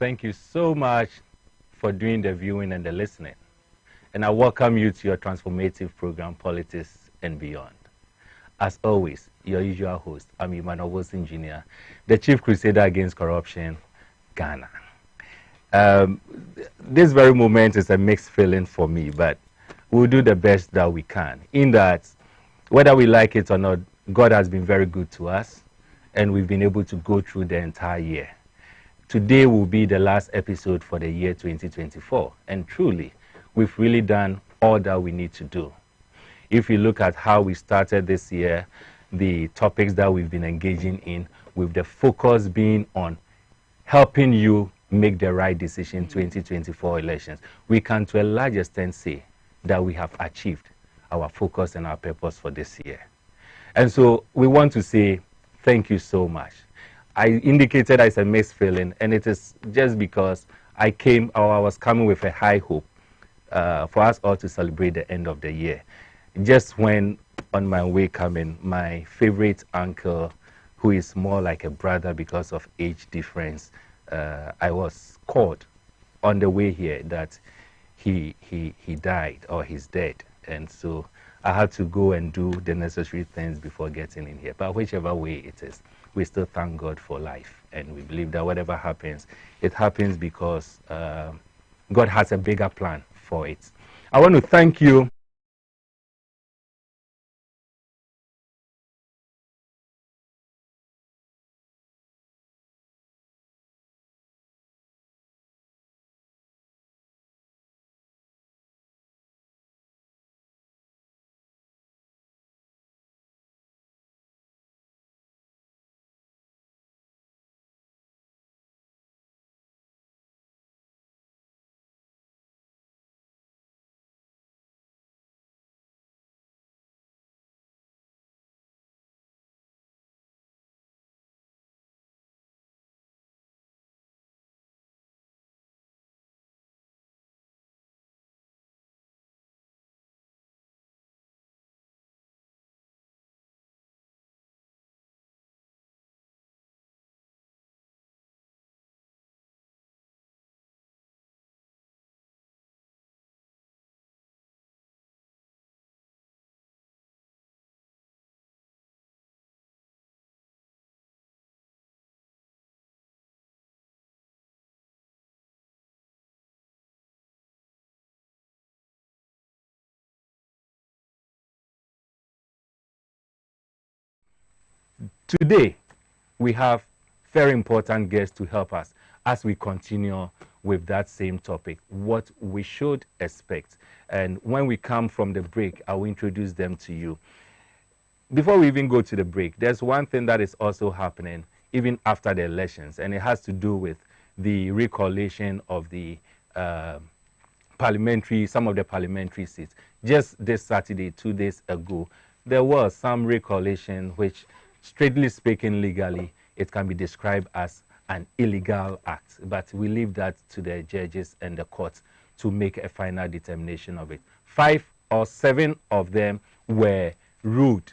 thank you so much for doing the viewing and the listening. And I welcome you to your transformative program, Politics and Beyond. As always, your usual host, I'm Emmanuel, Engineer, the Chief Crusader Against Corruption, Ghana. This very moment is a mixed feeling for me, but we'll do the best that we can. In that, whether we like it or not, God has been very good to us, and we've been able to go through the entire year. Today will be the last episode for the year 2024, and truly, we've really done all that we need to do. If you look at how we started this year, the topics that we've been engaging in, with the focus being on helping you make the right decision in 2024 elections, we can to a large extent say that we have achieved our focus and our purpose for this year. And so we want to say thank you so much. I indicated it's a mixed feeling, and it is just because I was coming with a high hope for us all to celebrate the end of the year. Just when on my way coming, my favorite uncle, who is more like a brother because of age difference, I was called on the way here that he died, or he's dead. And so I had to go and do the necessary things before getting in here. But whichever way it is, we still thank God for life. And we believe that whatever happens, it happens because God has a bigger plan for it. I want to thank you. Today, we have very important guests to help us as we continue with that same topic, what we should expect. And when we come from the break, I will introduce them to you. Before we even go to the break, there's one thing that is also happening even after the elections, and it has to do with the recollation of the some of the parliamentary seats. Just this Saturday, 2 days ago, there was some recollation which, strictly speaking, legally, it can be described as an illegal act. But we leave that to the judges and the courts to make a final determination of it. 5 or 7 of them were ruled,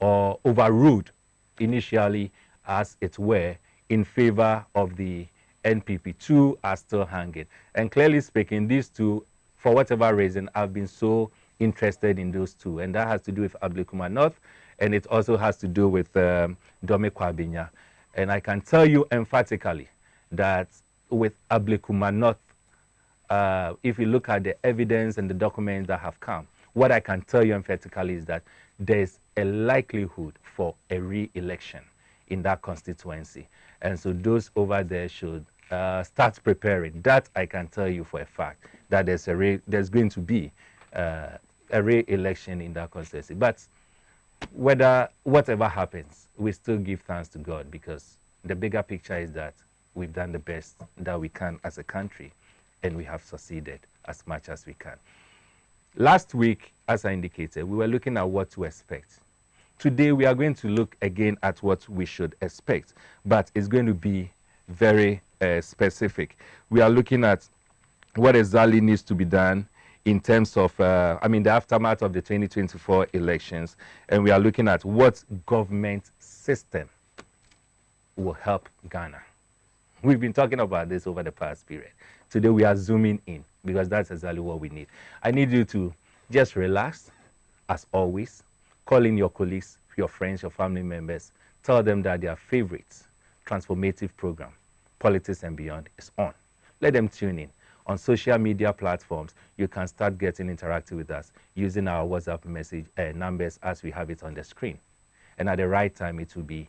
or overruled initially, as it were, in favor of the NPP. 2 are still hanging. And clearly speaking, these 2, for whatever reason, have been so interested in those 2. And that has to do with Ablekuma North, and it also has to do with Dome Kwabinya. And I can tell you emphatically that with Ablekuma North, if you look at the evidence and the documents that have come, what I can tell you emphatically is that there's a likelihood for a re-election in that constituency. And so those over there should start preparing. That I can tell you for a fact, that there's going to be a re-election in that constituency. But whatever happens, we still give thanks to God, because the bigger picture is that we've done the best that we can as a country, and we have succeeded as much as we can. Last week, as I indicated, we were looking at what to expect. Today, we are going to look again at what we should expect, but it's going to be very specific. We are looking at what exactly needs to be done in terms of, the aftermath of the 2024 elections, and we are looking at what government system will help Ghana. We've been talking about this over the past period. Today we are zooming in because that's exactly what we need. I need you to just relax, as always. Call in your colleagues, your friends, your family members. Tell them that their favorite transformative program, Politics and Beyond, is on. Let them tune in. On social media platforms, you can start getting interactive with us using our WhatsApp message numbers as we have it on the screen. And at the right time, it will be,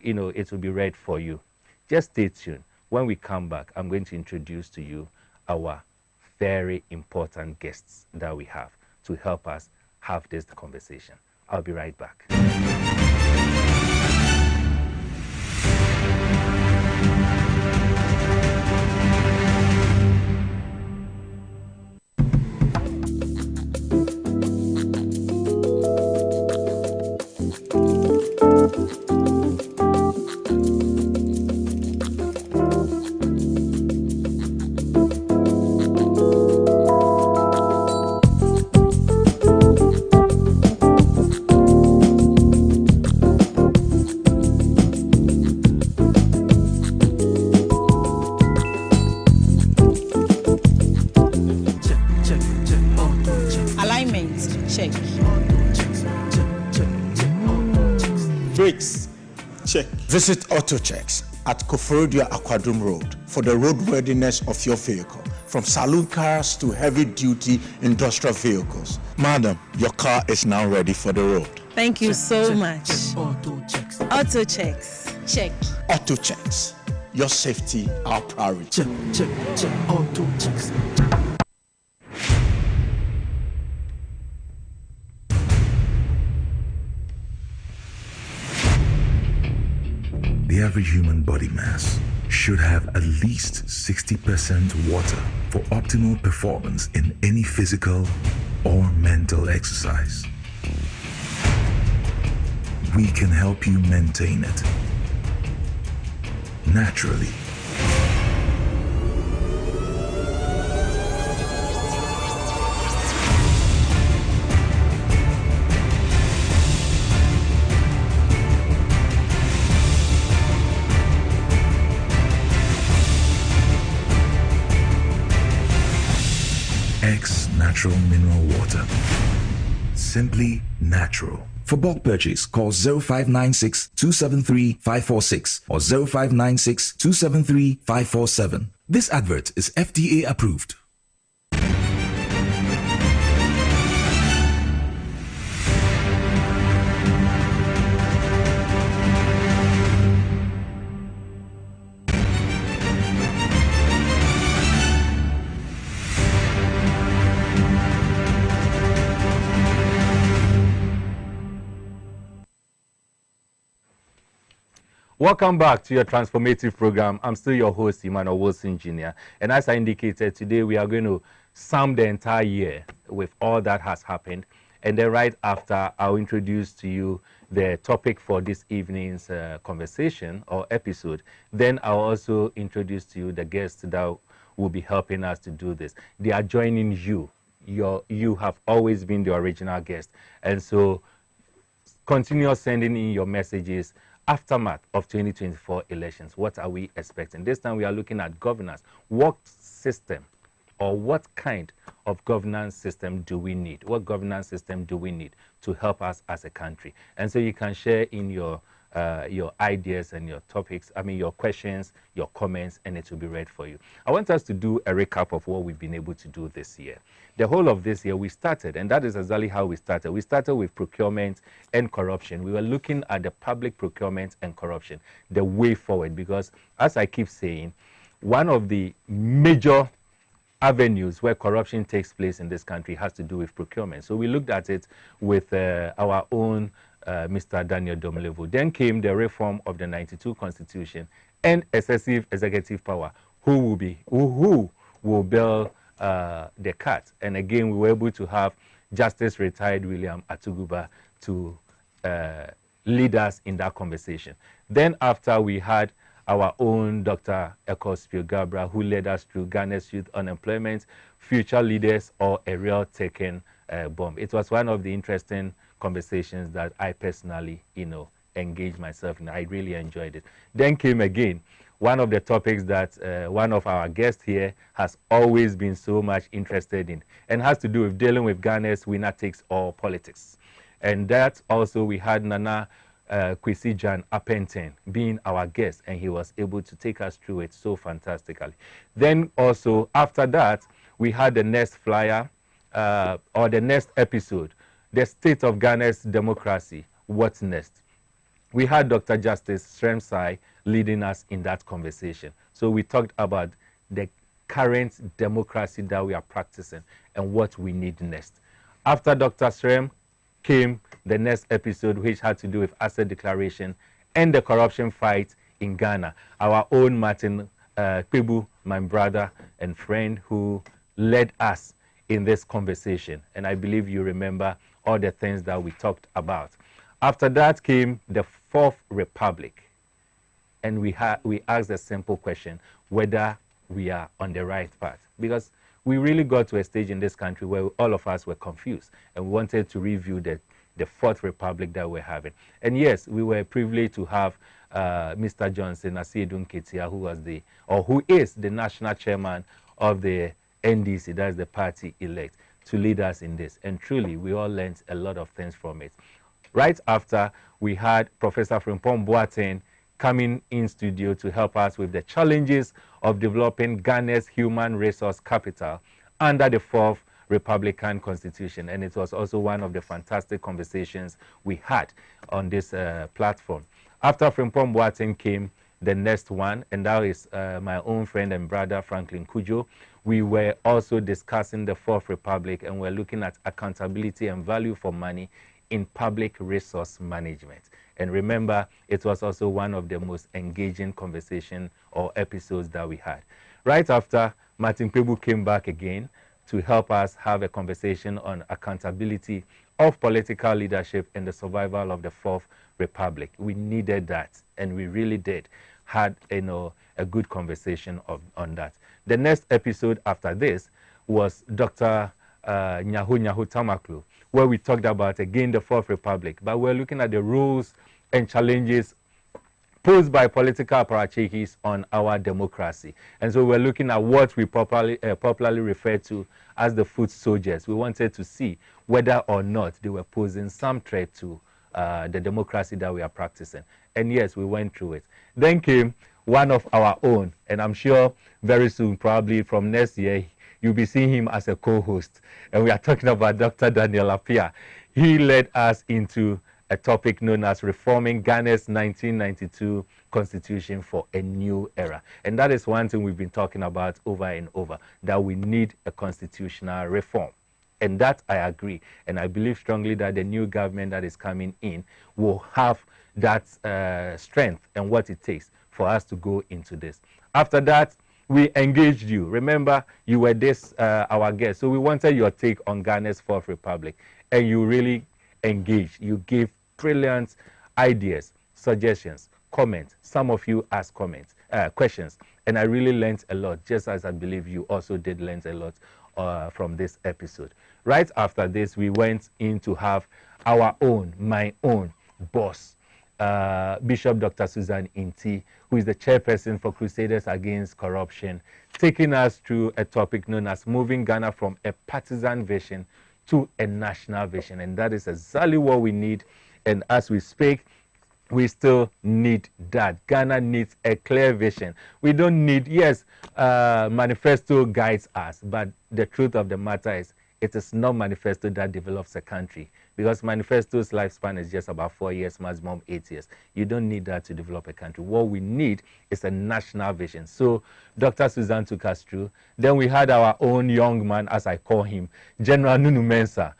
it will be read for you. Just stay tuned. When we come back, I'm going to introduce to you our very important guests that we have to help us have this conversation. I'll be right back. Brakes, check. Visit AutoChecks at Koforidua Aquadum Road for the roadworthiness of your vehicle, from saloon cars to heavy-duty industrial vehicles. Madam, your car is now ready for the road. Thank you so much. AutoChecks. AutoChecks. Check. AutoChecks. Your safety, our priority. Check. AutoChecks. The average human body mass should have at least 60% water for optimal performance in any physical or mental exercise. We can help you maintain it naturally. Natural mineral water. Simply natural. For bulk purchase, call 0596 273 546 or 0596 273 547. This advert is FDA approved. Welcome back to your transformative program. I'm still your host, Emmanuel Wilson Jr. And as I indicated, today we are going to sum the entire year with all that has happened. And then right after, I'll introduce to you the topic for this evening's conversation or episode. Then I'll also introduce to you the guests that will be helping us to do this. They are joining you. You have always been the original guest. And so continue sending in your messages. Aftermath of 2024 elections, what are we expecting? This time we are looking at governance. What system or what kind of governance system do we need? What governance system do we need to help us as a country? And so you can share in your ideas and your topics, your questions, your comments, and it will be read for you. I want us to do a recap of what we've been able to do this year. The whole of this year we started, and that is exactly how we started. We started with procurement and corruption. We were looking at the public procurement and corruption, the way forward, because as I keep saying, one of the major avenues where corruption takes place in this country has to do with procurement. So we looked at it with our own Mr. Daniel Domelevo. Then came the reform of the 92 Constitution and excessive executive power. Who will bail the cat? And again, we were able to have Justice retired William Atuguba to lead us in that conversation. Then after, we had our own Dr. Ekospio Gabra, who led us through Ghana's youth unemployment, future leaders, or a real taken bomb. It was one of the interesting conversations that I personally, engaged myself in. I really enjoyed it. Then came again one of the topics that one of our guests here has always been so much interested in, and has to do with dealing with Ghana's winner takes all politics. And that also we had Nana Kwesi Jan Apenten being our guest, and he was able to take us through it so fantastically. Then also after that, we had the next flyer or the next episode, the state of Ghana's democracy, what's next? We had Dr. Justice Sremsai leading us in that conversation. So we talked about the current democracy that we are practicing and what we need next. After Dr. Srem came the next episode, which had to do with asset declaration and the corruption fight in Ghana. Our own Martin Kwebu, my brother and friend, who led us in this conversation. And I believe you remember all the things that we talked about. After that came the Fourth Republic. And we asked a simple question, whether we are on the right path. Because we really got to a stage in this country where all of us were confused and we wanted to review the Fourth Republic that we're having. And yes, we were privileged to have Mr. Johnson Asiedu Nketia, who is the national chairman of the NDC, that's the party elect, to lead us in this. And truly, we all learned a lot of things from it. Right after, we had Professor Frimpong Boateng coming in studio to help us with the challenges of developing Ghana's human resource capital under the Fourth Republican Constitution. And it was also one of the fantastic conversations we had on this platform. After Frimpong Boateng came the next one, and that is my own friend and brother, Franklin Kujo. We were also discussing the Fourth Republic, and we're looking at accountability and value for money in public resource management. And remember, it was also one of the most engaging conversation or episodes that we had. Right after, Martin Kwebu came back again to help us have a conversation on accountability of political leadership and the survival of the Fourth Republic. We needed that, and we really did. Had a good conversation on that. The next episode after this was Dr. Nyahu Tamaklu, where we talked about, again, the Fourth Republic, but we're looking at the rules and challenges posed by political apparatchiks on our democracy. And so we're looking at what we popularly refer to as the foot soldiers. We wanted to see whether or not they were posing some threat to the democracy that we are practicing. And yes, we went through it. Then came one of our own, and I'm sure very soon, probably from next year, you'll be seeing him as a co-host. And we are talking about Dr. Daniel Appiah. He led us into a topic known as reforming Ghana's 1992 constitution for a new era. And that is one thing we've been talking about over and over, that we need a constitutional reform. And that I agree. And I believe strongly that the new government that is coming in will have that strength and what it takes for us to go into this. After that, we engaged you. Remember, you were our guest. So we wanted your take on Ghana's Fourth Republic. And you really engaged. You gave brilliant ideas, suggestions, comments. Some of you asked questions. And I really learned a lot, just as I believe you also did learn a lot from this episode. Right after this, we went in to have my own boss, Bishop Dr. Susan Inti, who is the chairperson for Crusaders Against Corruption, taking us through a topic known as moving Ghana from a partisan vision to a national vision. And that is exactly what we need. And as we speak, we still need that. Ghana needs a clear vision. We don't need, yes, manifesto guides us, but the truth of the matter is it is not manifesto that develops a country, because manifesto's lifespan is just about 4 years, maximum 8 years. You don't need that to develop a country. What we need is a national vision. So Dr. Susan took us through. Then we had our own young man, as I call him, General Nunu Mensah.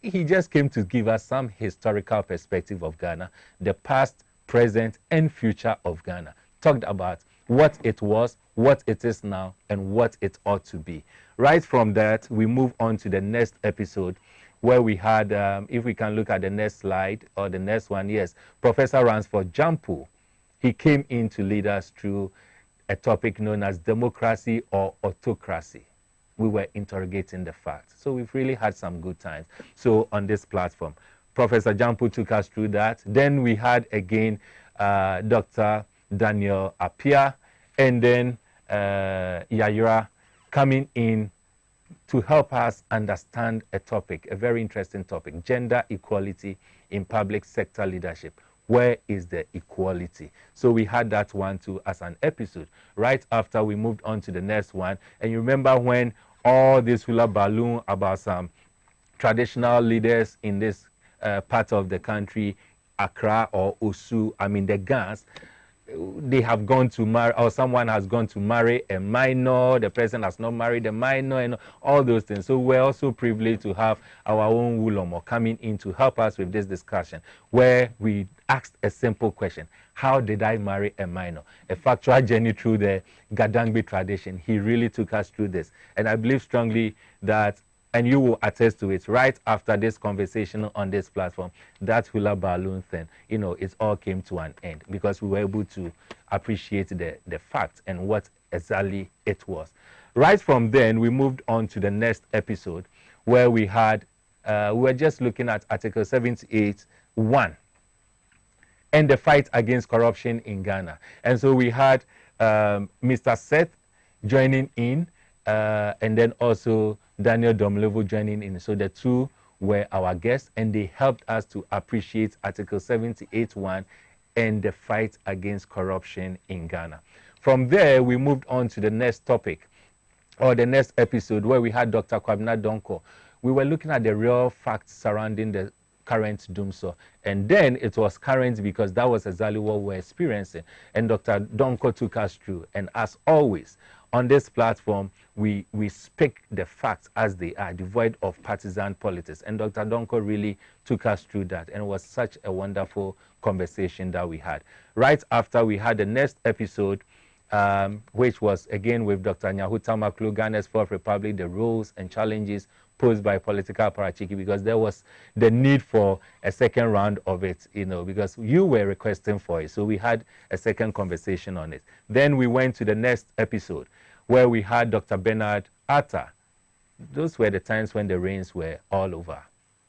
He just came to give us some historical perspective of Ghana, the past, present, and future of Ghana. Talked about what it was, what it is now, and what it ought to be. Right from that, we move on to the next episode, where we had, if we can look at the next slide, or the next one, yes, Professor Ransford Jampo. He came in to lead us through a topic known as democracy or autocracy. We were interrogating the facts. So we've really had some good times. So on this platform, Professor Jampo took us through that. Then we had again Dr. Daniel Apia, and then Yayira coming in to help us understand a topic, a very interesting topic, gender equality in public sector leadership. Where is the equality? So we had that one too as an episode. Right after we moved on to the next one, and you remember when all this hula balloon about some traditional leaders in this part of the country, Accra or Osu, I mean the Gans, they have gone to marry, or someone has gone to marry a minor, the person has not married a minor, and all those things. So we're also privileged to have our own Wulomo coming in to help us with this discussion, where we asked a simple question: how did I marry a minor? A factual journey through the Gadangbi tradition. He really took us through this. And I believe strongly that, and you will attest to it, right after this conversation on this platform, that hula balloon thing, it all came to an end because we were able to appreciate the fact and what exactly it was. Right from then, we moved on to the next episode where we had, we were just looking at Article 78(1) and the fight against corruption in Ghana. And so we had Mr. Seth joining in, and then also Daniel Domlevo joining in. So the two were our guests, and they helped us to appreciate Article 78(1) and the fight against corruption in Ghana. From there, we moved on to the next topic, or the next episode, where we had Dr. Kwabena Donko. We were looking at the real facts surrounding the current doomsor. And then it was current because that was exactly what we're experiencing. And Dr. Donko took us through. And as always, on this platform, we speak the facts as they are, devoid of partisan politics. And Dr. Donko really took us through that. And it was such a wonderful conversation that we had. Right after, we had the next episode, which was again with Dr. Nyahuta Maklu, Ghana's Fourth Republic, the roles and challenges posed by political parachiki, because there was the need for a second round of it, because you were requesting for it. So we had a second conversation on it. Then we went to the next episode where we had Dr. Bernard Atta. Those were the times when the rains were all over.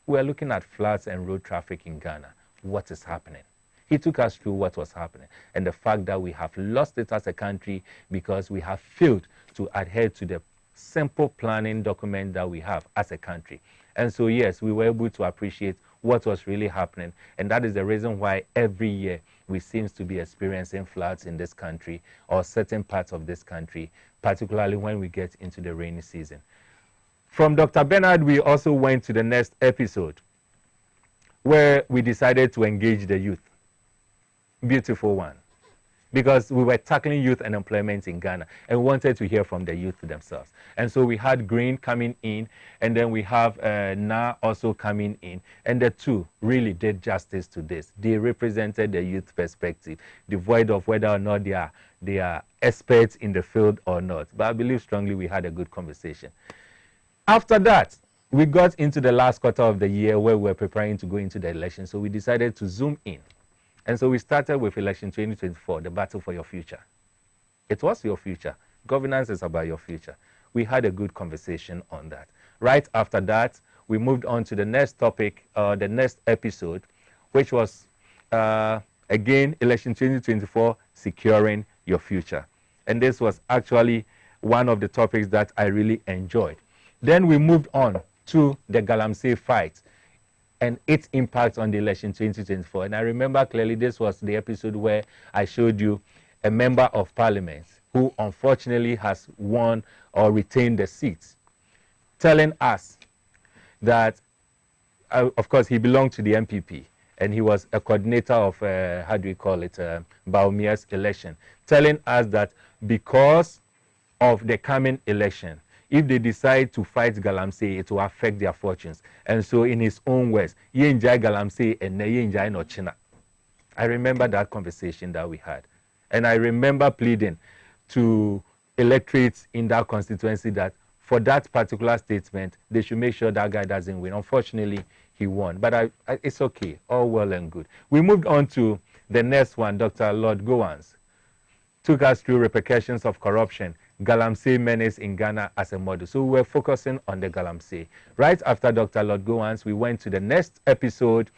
We were looking at floods and road traffic in Ghana. What is happening? He took us through what was happening and the fact that we have lost it as a country because we have failed to adhere to the simple planning document that we have as a country. And so, yes, we were able to appreciate what was really happening. And that is the reason why every year we seem to be experiencing floods in this country or certain parts of this country, particularly when we get into the rainy season. From Dr. Bernard, we also went to the next episode where we decided to engage the youth. Beautiful one. Because we were tackling youth unemployment in Ghana and we wanted to hear from the youth themselves. And so we had Green coming in, and then we have Na also coming in. And the two really did justice to this. They represented the youth perspective, devoid of whether or not they are experts in the field or not. But I believe strongly we had a good conversation. After that, we got into the last quarter of the year where we were preparing to go into the election. So we decided to zoom in. And so we started with election 2024, the battle for your future. It was your future. Governance is about your future. We had a good conversation on that. Right after that, we moved on to the next topic, the next episode, which was, again, election 2024, securing your future. And this was actually one of the topics that I really enjoyed. Then we moved on to the Galamsey fight and its impact on the election 2024. And I remember clearly this was the episode where I showed you a member of parliament who unfortunately has won or retained the seat, telling us that, of course, he belonged to the MPP, and he was a coordinator of, Baumia's election, telling us that because of the coming election, if they decide to fight Galamsey, it will affect their fortunes. And so in his own words, ye enjoy Galamsey and ye enjoy Nochina. I remember that conversation that we had. And I remember pleading to electorates in that constituency that for that particular statement, they should make sure that guy doesn't win. Unfortunately, he won. But it's okay, all well and good. We moved on to the next one. Dr. Lord Gowans took us through repercussions of corruption, Galamsey menace in Ghana as a model. So we were focusing on the Galamsey. Right after Dr. Lord Gowans, we went to the next episode,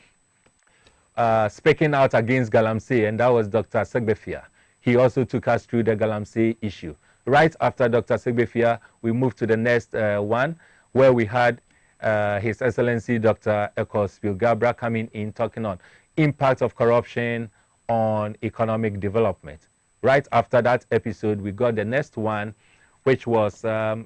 speaking out against Galamsey, and that was Dr. Segbefia. he also took us through the Galamsey issue. Right after Dr. Segbefia, we moved to the next one, where we had His Excellency Dr. Ekos Gabra coming in, talking on impact of corruption on economic development. Right after that episode, we got the next one, which was, the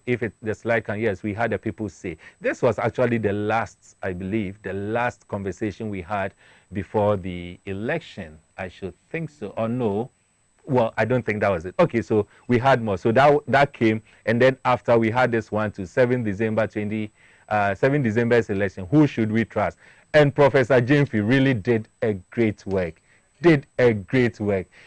slide can, yes, we had the people say. This was actually the last, I believe, the last conversation we had before the election. I should think so, or no. Well, I don't think that was it. Okay, so we had more. So that came, and then after we had this one to 7 December's election, who should we trust? And Professor Jimfi really did a great work.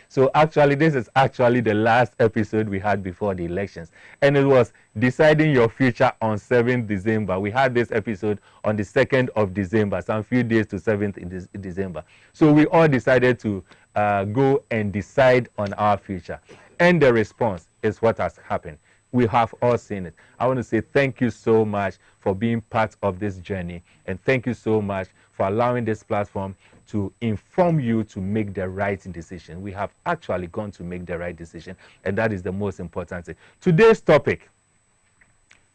So actually, this is actually the last episode we had before the elections. And it was deciding your future on 7th December. We had this episode on the 2nd of December, some few days to 7th December. So we all decided to go and decide on our future. And the response is what has happened. We have all seen it. I want to say thank you so much for being part of this journey. And thank you so much for allowing this platform to inform you to make the right decision. We have actually gone to make the right decision, and that is the most important thing. Today's topic,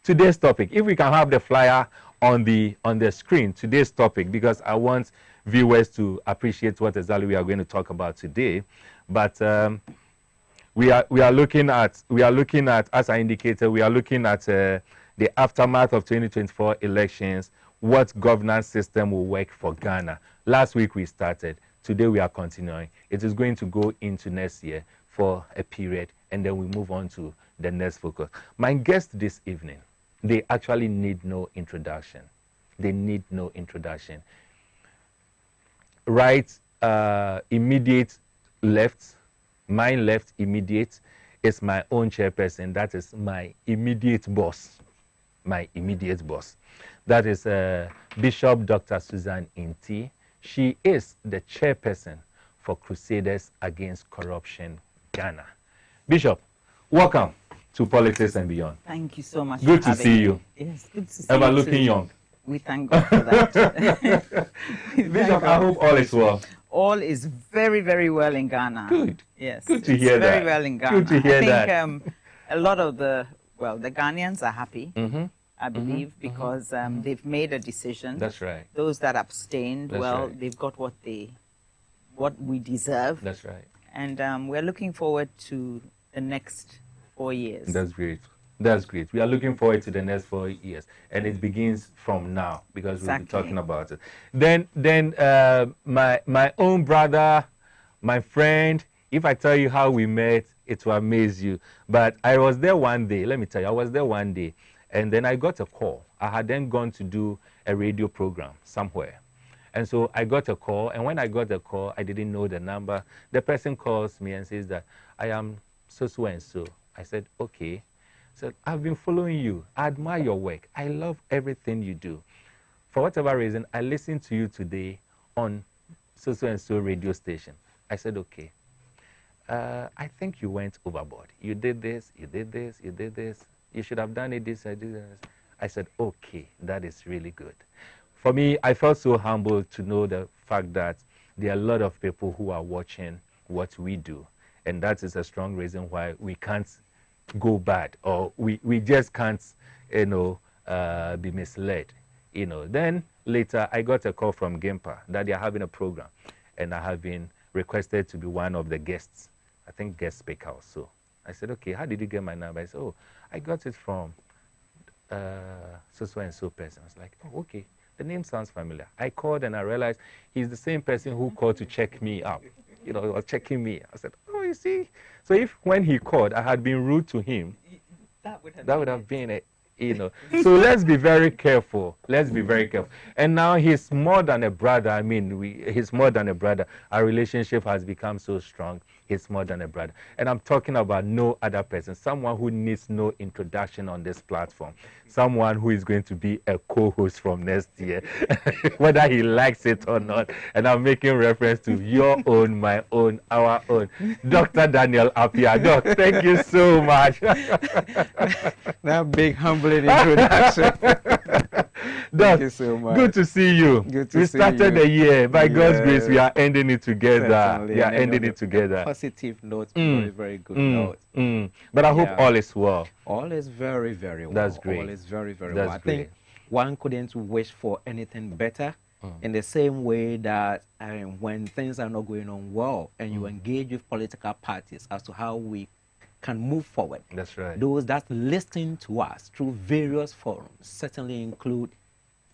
if we can have the flyer on the screen, today's topic, because I want viewers to appreciate what exactly we are going to talk about today. But we are looking at, as I indicated, we are looking at the aftermath of 2024 elections. What governance system will work for Ghana? Last week we started. Today we are continuing. It is going to go into next year for a period, and then we move on to the next focus. My guests this evening, they actually need no introduction. They need no introduction. Right, immediate left, mine left immediate is my own chairperson. That is my immediate boss. My immediate boss. That is Bishop Dr. Susan Inti. She is the chairperson for Crusaders Against Corruption Ghana. Bishop, welcome to Politics and Beyond. Thank you so much. Good to see you. Yes, good to see you. Ever looking young. We thank God for that. Bishop, I hope all is well. All is very, very well in Ghana. Good. Yes. Good to hear that. Very well in Ghana. Good to hear that. I think a lot of the Ghanaians are happy. Mm-hmm. I believe, because they've made a decision. That's right. Those that abstained, That's right. they've got what we deserve. That's right. And we're looking forward to the next 4 years. That's great. That's great. We are looking forward to the next 4 years, and it begins from now, because we'll be talking about it. Then my own brother, my friend. If I tell you how we met, it will amaze you. But I was there one day. Let me tell you, I was there one day. And then I got a call. I had then gone to do a radio program somewhere. And so I got a call. And when I got the call, I didn't know the number. The person calls me and says that I am so and so. I said, okay. I said, I've been following you. I admire your work. I love everything you do. For whatever reason, I listened to you today on so and so radio station. I said, okay. I think you went overboard. You did this, you did this, you did this. You should have done it this, I did this. I said, okay, that is really good. For me, I felt so humbled to know the fact that there are a lot of people who are watching what we do. And that is a strong reason why we can't go bad, or we just can't, be misled. Then later I got a call from Gempa that they are having a program, and I have been requested to be one of the guests. I think guest speaker also. I said, okay, how did you get my number? I said, oh, I got it from so and so person. I was like, oh, okay, the name sounds familiar. I called and I realized he's the same person who called to check me up. He was checking me. I said, oh, you see? So if when he called, I had been rude to him, that would have been it. So let's be very careful. Let's be very careful. And now he's more than a brother. I mean, he's more than a brother. Our relationship has become so strong. He's more than a brother. And I'm talking about no other person, someone who needs no introduction on this platform, someone who is going to be a co-host from next year, whether he likes it or not. And I'm making reference to your own, my own, our own, Dr. Daniel Appiah. Doc, thank you so much. That big humbling introduction. Doc, you so much. good to see you. Good to we see started you. the year. By God's grace, we Yes. are ending it together. Certainly. We are And then ending on it together. a positive note, very, very good note. But I hope Yeah. all is well. All is very, very well. That's great. All is very, very That's well. I great. think one couldn't wish for anything better in the same way that when things are not going on well and you engage with political parties as to how we can move forward. That's right. Those that listen to us through various forums certainly include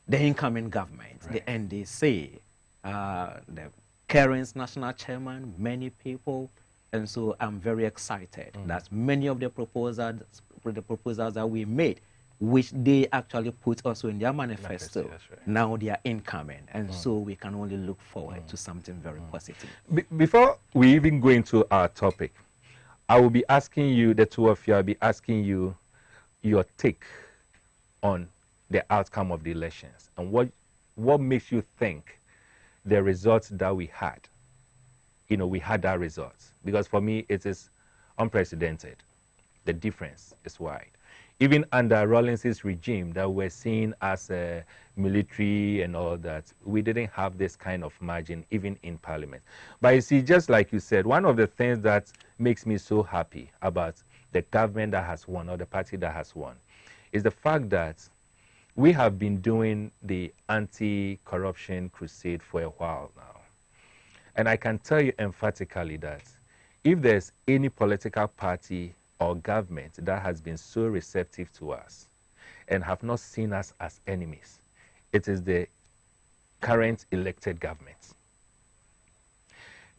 the incoming government, the NDC, the Karen's national chairman, many people. And so I'm very excited that many of the proposals that we made, which they actually put also in their manifesto, that's right. now they are incoming. And so we can only look forward to something very positive. Before we even go into our topic, I will be asking you, the two of you, I'll be asking you your take on the outcome of the elections and what makes you think the results that we had, we had that results. Because for me, it is unprecedented. The difference is wide. Even under Rawlings's regime that we're seen as a military and all that, we didn't have this kind of margin even in parliament. But you see, just like you said, one of the things that makes me so happy about the government that has won or the party that has won is the fact that we have been doing the anti-corruption crusade for a while now. And I can tell you emphatically that if there's any political party or government that has been so receptive to us and have not seen us as enemies, it is the current elected government.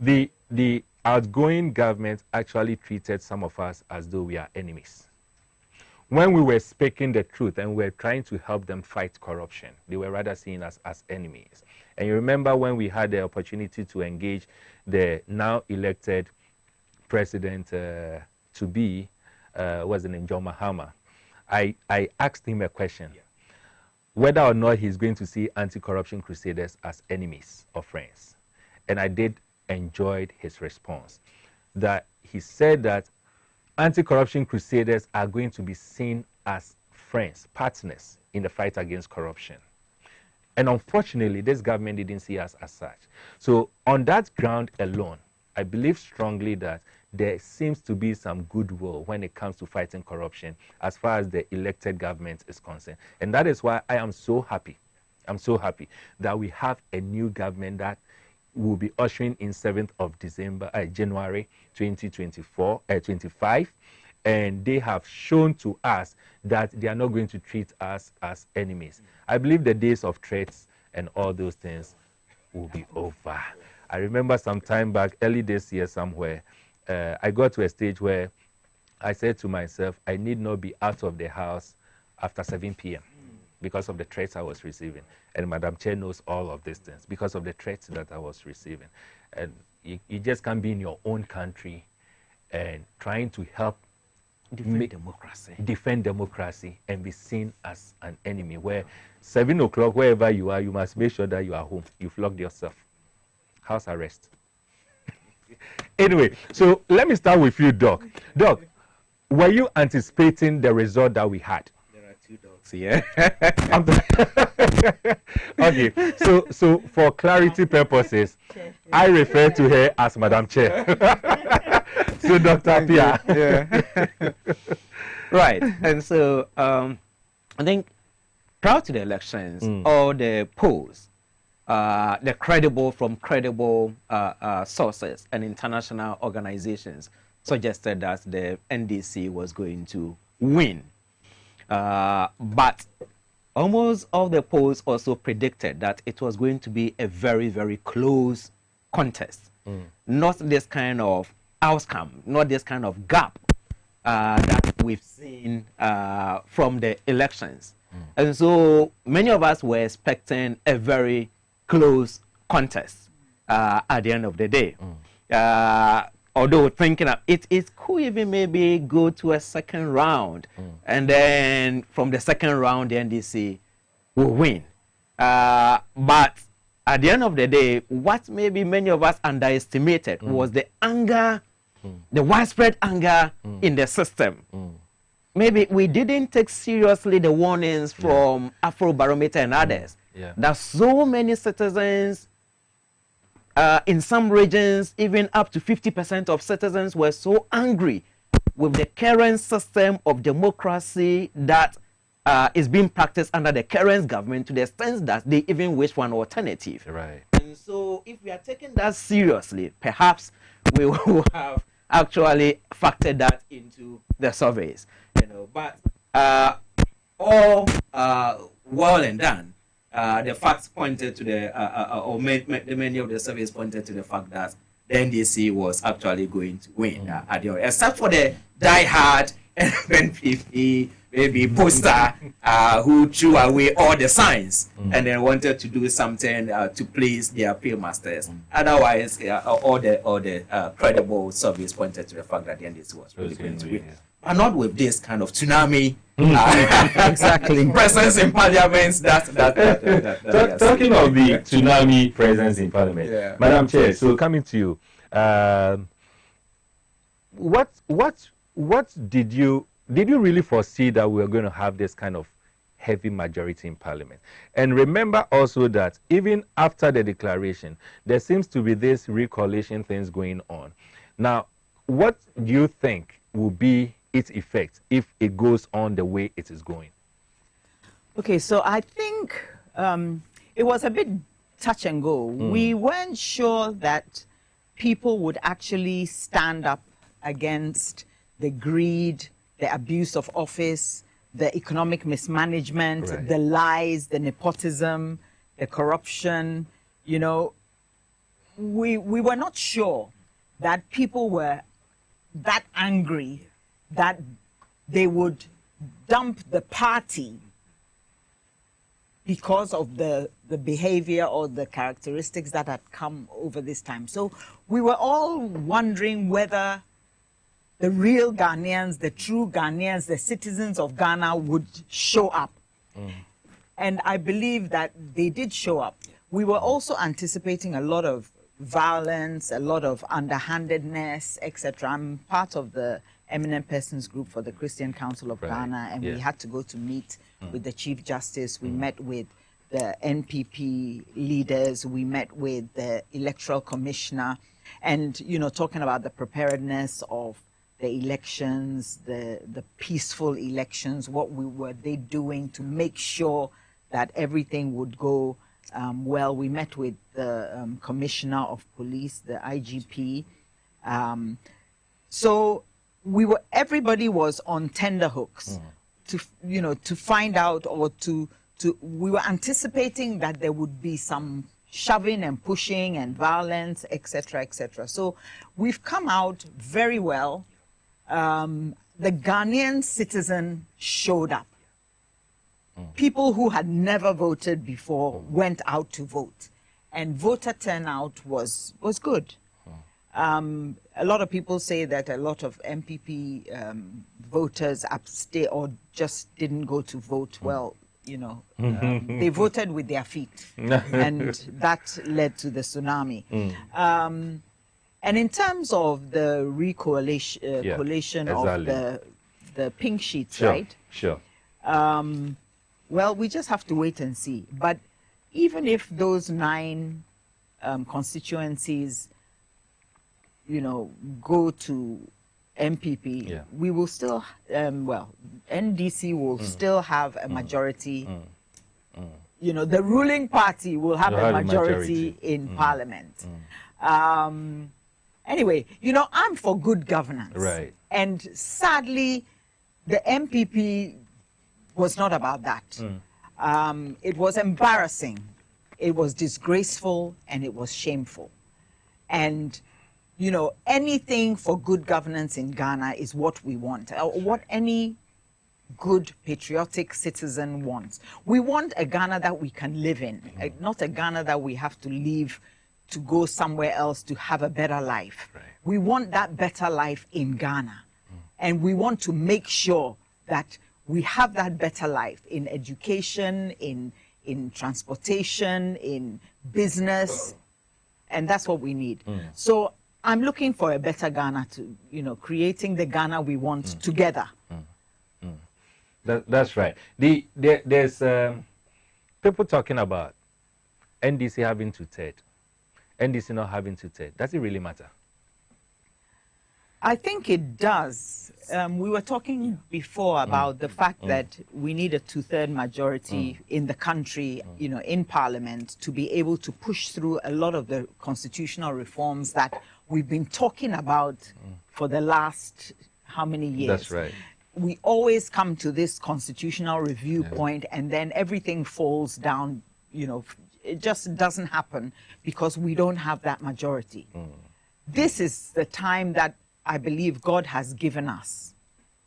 The outgoing government actually treated some of us as though we are enemies. When we were speaking the truth and we were trying to help them fight corruption, they were rather seeing us as enemies. And you remember when we had the opportunity to engage the now elected president to be, was the name John Mahama, I asked him a question, whether or not he's going to see anti-corruption crusaders as enemies or friends. And I did enjoy his response, that he said that anti-corruption crusaders are going to be seen as friends, partners in the fight against corruption. And unfortunately, this government didn't see us as such. So on that ground alone, I believe strongly that there seems to be some goodwill when it comes to fighting corruption as far as the elected government is concerned. And that is why I am so happy. I'm so happy that we have a new government that will be ushering in 7th of January 2025. And they have shown to us that they are not going to treat us as enemies. I believe the days of threats and all those things will be over. I remember some time back, early this year somewhere, I got to a stage where I said to myself, I need not be out of the house after 7 p.m. because of the threats I was receiving. And Madam Chair knows all of these things because of the threats that I was receiving. And you just can't be in your own country and trying to help defend democracy and be seen as an enemy, where 7 o'clock, wherever you are, you must make sure that you are home. You've locked yourself. House arrest. Anyway, so let me start with you, Doc. Doc, were you anticipating the result that we had? There are 2 dogs here. Okay, so for clarity purposes, I refer to her as Madam Chair. So Dr. Pia. Yeah. Right. And so I think prior to the elections, all the polls, the credible sources and international organizations suggested that the NDC was going to win. But almost all the polls also predicted that it was going to be a very, very close contest. Not this kind of outcome, not this kind of gap that we've seen from the elections. And so many of us were expecting a very close contest at the end of the day. Although thinking of it could even maybe go to a second round, and then from the second round the NDC will win. But at the end of the day, what maybe many of us underestimated was the anger, the widespread anger in the system. maybe we didn't take seriously the warnings from Afrobarometer and others. That so many citizens, in some regions, even up to 50% of citizens were so angry with the current system of democracy that is being practiced under the current government, to the extent that they even wish for an alternative. Right. And so if we are taking that seriously, perhaps we will have actually factored that into the surveys. You know, but all well and done. The facts pointed to many of the surveys pointed to the fact that the NDC was actually going to win at the end, except for the die-hard NPP maybe poster who threw away all the signs and then wanted to do something to please their paymasters. Otherwise, all the credible surveys pointed to the fact that the NDC was really going to win. But not with this kind of tsunami exactly presence in parliament. Talking of the tsunami presence in parliament, Madam Chair. So coming to you, what did you really foresee that we were going to have this kind of heavy majority in parliament? And remember also that even after the declaration, there seems to be this recoalition things going on. Now, what do you think will be its effect if it goes on the way it is going? Okay, so I think it was a bit touch and go. We weren't sure that people would actually stand up against the greed, the abuse of office, the economic mismanagement, the lies, the nepotism, the corruption. You know, we were not sure that people were that angry that they would dump the party because of the behavior or the characteristics that had come over this time. So we were all wondering whether the real Ghanaians, the true Ghanaians, the citizens of Ghana would show up. And I believe that they did show up. We were also anticipating a lot of violence, a lot of underhandedness, etc. I'm part of the Eminent Persons Group for the Christian Council of Ghana, and we had to go to meet with the Chief Justice. We met with the NPP leaders. We met with the Electoral Commissioner, and, you know, talking about the preparedness of the elections, the peaceful elections, what were they doing to make sure that everything would go well. We met with the Commissioner of Police, the IGP. So everybody was on tender hooks to find out, or we were anticipating that there would be some shoving and pushing and violence, etc., etc. So we've come out very well. The Ghanaian citizen showed up. People who had never voted before went out to vote, and voter turnout was good. A lot of people say that a lot of MPP voters abstained or just didn't go to vote. Well, you know, they voted with their feet, and that led to the tsunami. And in terms of the collation of the pink sheets, right? Sure. Well, we just have to wait and see. But even if those 9 constituencies, you know, go to MPP, we will still, NDC will still have a majority. You know, the ruling party will have a majority in parliament. Anyway, you know, I'm for good governance. Right. And sadly, the MPP was not about that. It was embarrassing, it was disgraceful, and it was shameful. And, you know, anything for good governance in Ghana is what we want, or what any good patriotic citizen wants. We want a Ghana that we can live in, not a Ghana that we have to leave to go somewhere else to have a better life. We want that better life in Ghana. And we want to make sure that we have that better life in education, in transportation, in business, and that's what we need. So I'm looking for a better Ghana, to, you know, creating the Ghana we want together. That's right. There's people talking about NDC having two-thirds, NDC not having two-thirds. Does it really matter? I think it does. We were talking before about the fact that we need a two-thirds majority in the country, in Parliament, to be able to push through a lot of the constitutional reforms that we've been talking about for the last how many years? That's right. We always come to this constitutional review point, and then everything falls down. It just doesn't happen because we don't have that majority. This is the time that I believe God has given us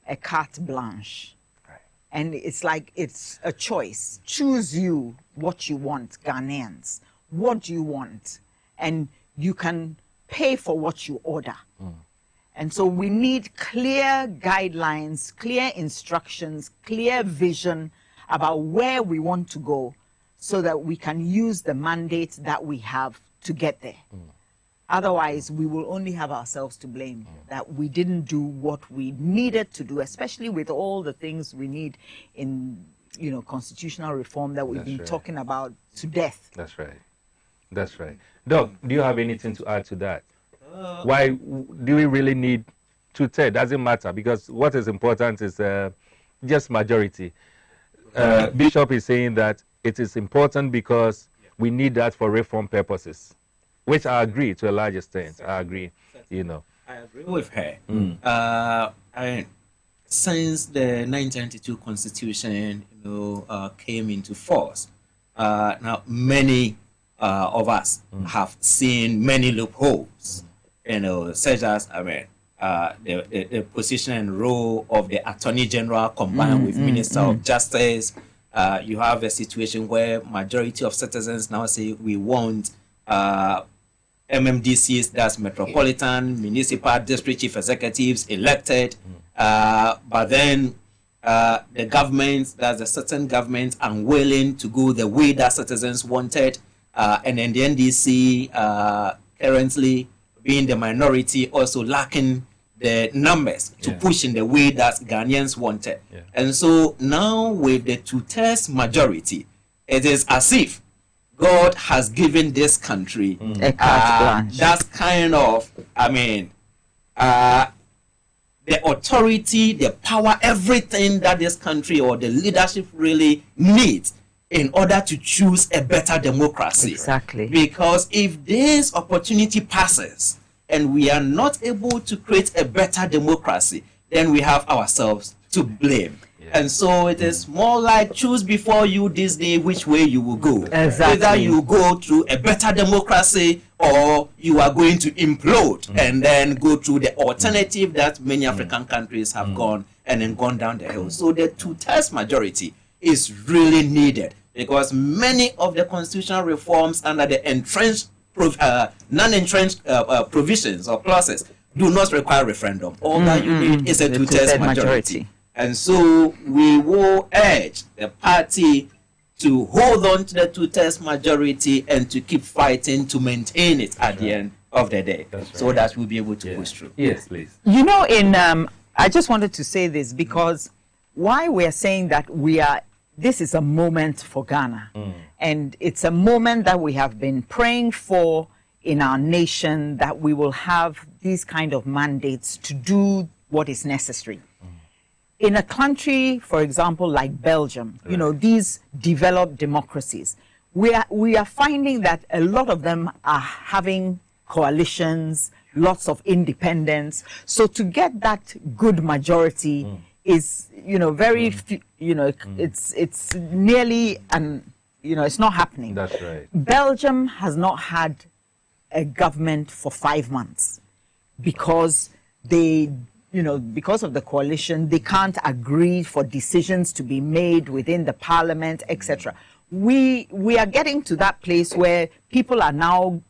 a carte blanche. Right. And it's like it's a choice. Choose you what you want, Ghanaians. What do you want? And you can pay for what you order. And so we need clear guidelines, clear instructions, clear vision about where we want to go so that we can use the mandate that we have to get there. Otherwise, we will only have ourselves to blame that we didn't do what we needed to do, especially with all the things we need in, constitutional reform that we've been talking about to death. That's right. That's right. Doc, do you have anything to add to that? Why do we really need two-thirds? Doesn't matter, because what is important is just majority. Bishop is saying that it is important because we need that for reform purposes, which I agree to a large extent. I agree, I agree with her. Since the 1992 Constitution, came into force, now many of us have seen many loopholes, such as, the position and role of the Attorney General combined with Minister of Justice. You have a situation where majority of citizens now say we want MMDCs, that's Metropolitan, Municipal, District Chief Executives elected, but then the government, that's a certain government, unwilling to go the way that citizens wanted, and then the NDC currently being the minority, also lacking the numbers to push in the way that Ghanaians wanted. And so now with the two-thirds majority, it is as if God has given this country a carte blanche. That's kind of, the authority, the power, everything that this country or the leadership really needs in order to choose a better democracy. Exactly. Because if this opportunity passes and we are not able to create a better democracy, then we have ourselves to blame. And so it is more like choose before you this day which way you will go. Exactly. Either you go through a better democracy or you are going to implode and then go through the alternative that many African countries have gone and then gone down the hill. So the two-thirds majority is really needed because many of the constitutional reforms under the entrenched, non-entrenched provisions or clauses do not require referendum. All that you need is a two-thirds majority. And so we will urge the party to hold on to the two-thirds majority and to keep fighting to maintain it at the end of the day, so that we'll be able to push through. Yes, please. I just wanted to say this because why we're saying that this is a moment for Ghana. And it's a moment that we have been praying for in our nation, that we will have these kind of mandates to do what is necessary. In a country, for example, like Belgium, these developed democracies, we are finding that a lot of them are having coalitions, lots of independence. So to get that good majority is, very, it's nearly, it's not happening. That's right. Belgium has not had a government for 5 months because because of the coalition, they can't agree for decisions to be made within the parliament, etc. We are getting to that place where people are now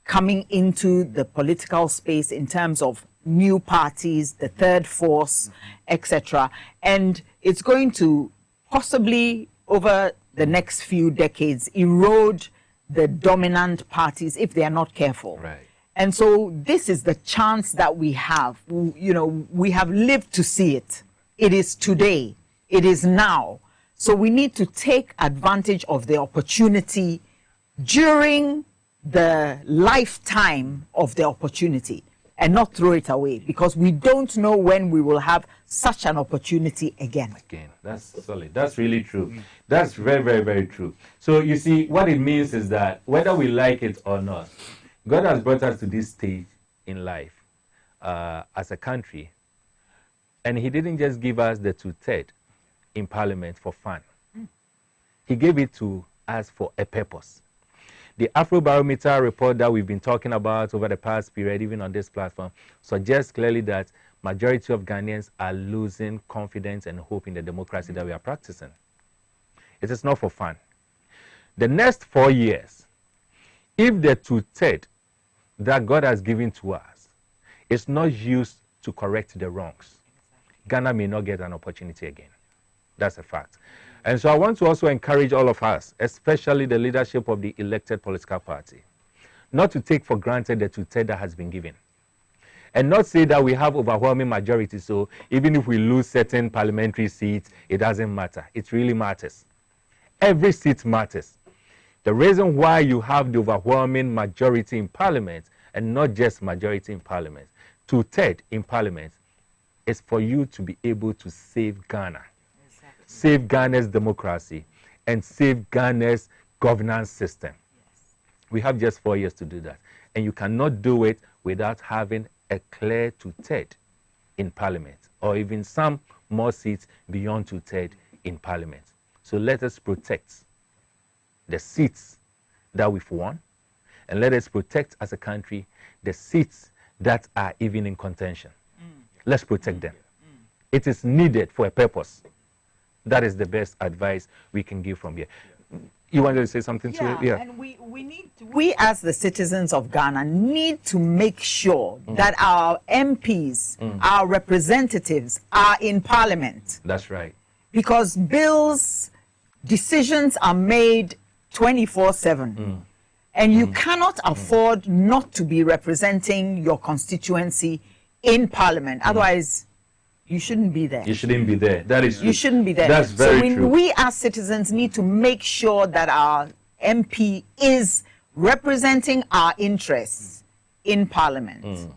coming into the political space in terms of new parties, the third force, etc. And it's going to possibly, over the next few decades, erode the dominant parties if they are not careful. Right. And so this is the chance that we have. We have lived to see it. It is today. It is now. So we need to take advantage of the opportunity during the lifetime of the opportunity and not throw it away, because we don't know when we will have such an opportunity again. That's solid. That's really true. That's very, very, very true. So you see, what it means is that whether we like it or not, God has brought us to this stage in life as a country, and he didn't just give us the 2/3 in Parliament for fun. He gave it to us for a purpose. The Afrobarometer report that we've been talking about over the past period, even on this platform, suggests clearly that majority of Ghanaians are losing confidence and hope in the democracy that we are practicing. It is not for fun. The next 4 years, if the 2/3 that God has given to us is not used to correct the wrongs, Ghana may not get an opportunity again. That's a fact. And so I want to also encourage all of us, especially the leadership of the elected political party, not to take for granted the 2/3 that has been given. And not say that we have overwhelming majority, so even if we lose certain parliamentary seats, it doesn't matter. It really matters. Every seat matters. The reason why you have the overwhelming majority in Parliament, and not just majority in Parliament, 2/3 in Parliament, is for you to be able to save Ghana. Save Ghana's democracy and save Ghana's governance system. Yes. We have just 4 years to do that. And you cannot do it without having a clear 2/3 in Parliament, or even some more seats beyond 2/3 in Parliament. So let us protect the seats that we've won, and let us protect as a country the seats that are even in contention. Let's protect them. It is needed for a purpose. That is the best advice we can give from here. You wanted to say something to it? Yeah, and we as the citizens of Ghana need to make sure that our MPs, our representatives are in Parliament. That's right. Because bills, decisions are made 24/7. And you cannot afford not to be representing your constituency in Parliament. Otherwise, you shouldn't be there. You shouldn't be there. That is true. You shouldn't be there. That's very true. We as citizens need to make sure that our MP is representing our interests in Parliament.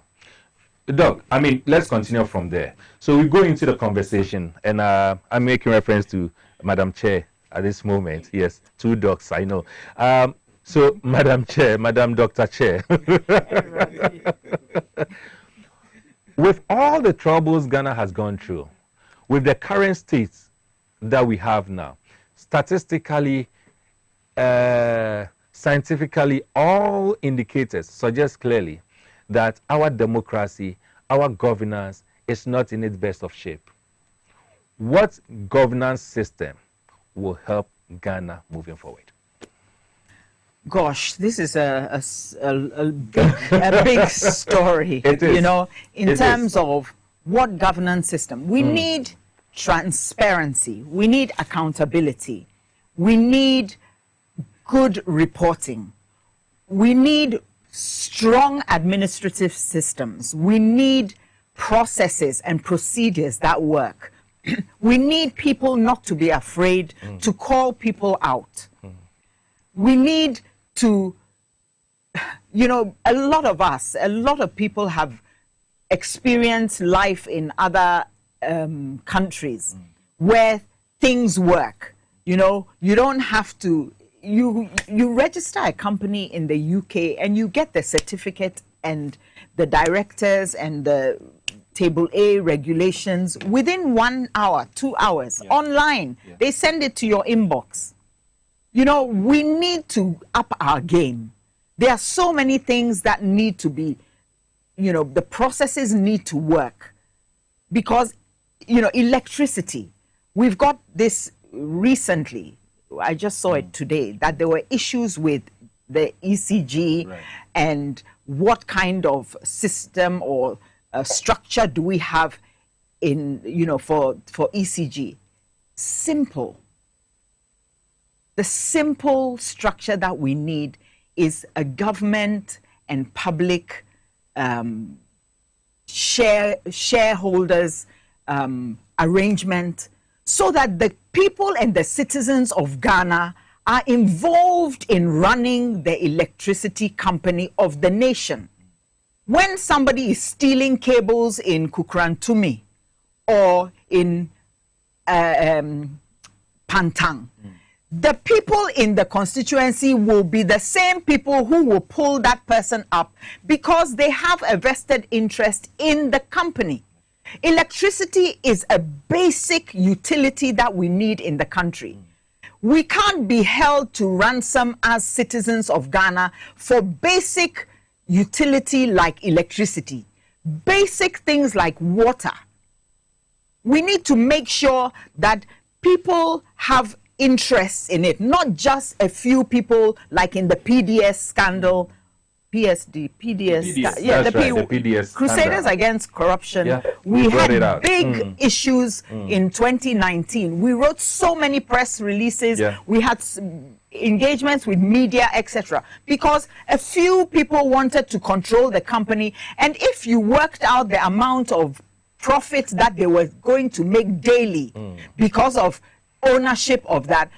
Doc, I mean, let's continue from there. So we go into the conversation, and I'm making reference to Madam Chair at this moment. Yes, 2 docs, I know. So, Madam Chair, Madam Dr. Chair. With all the troubles Ghana has gone through, with the current states that we have now, statistically, scientifically, all indicators suggest clearly that our democracy, our governance is not in its best of shape. What governance system will help Ghana moving forward? Gosh, this is a big story. It is. You know, in It terms is. of what governance system. We need transparency. We need accountability. We need good reporting. We need strong administrative systems. We need processes and procedures that work. We need people not to be afraid to call people out. We need to, you know, a lot of people have experienced life in other countries where things work. You know, you don't have to, you register a company in the UK and you get the certificate and the directors and the Table A regulations within 1 hour, 2 hours, online. They send it to your inbox. You know, we need to up our game. There are so many things that need to be, you know, the processes need to work. Because, you know, electricity, we've got this recently, I just saw it today, that there were issues with the ECG and what kind of system or structure do we have in, you know, for ECG. Simple. The simple structure that we need is a government and public shareholders arrangement so that the people and the citizens of Ghana are involved in running the electricity company of the nation. When somebody is stealing cables in Kukrantumi or in Pantang, the people in the constituency will be the same people who will pull that person up because they have a vested interest in the company. Electricity is a basic utility that we need in the country. We can't be held to ransom as citizens of Ghana for basic utility like electricity, basic things like water. We need to make sure that people have interests in it, not just a few people like in the PDS scandal, PDS, yeah, the PDS Crusaders scandal. Against Corruption. Yeah, we had big issues in 2019. We wrote so many press releases. Yeah. We had engagements with media, etc. Because a few people wanted to control the company, and if you worked out the amount of profit that they were going to make daily because of ownership of that,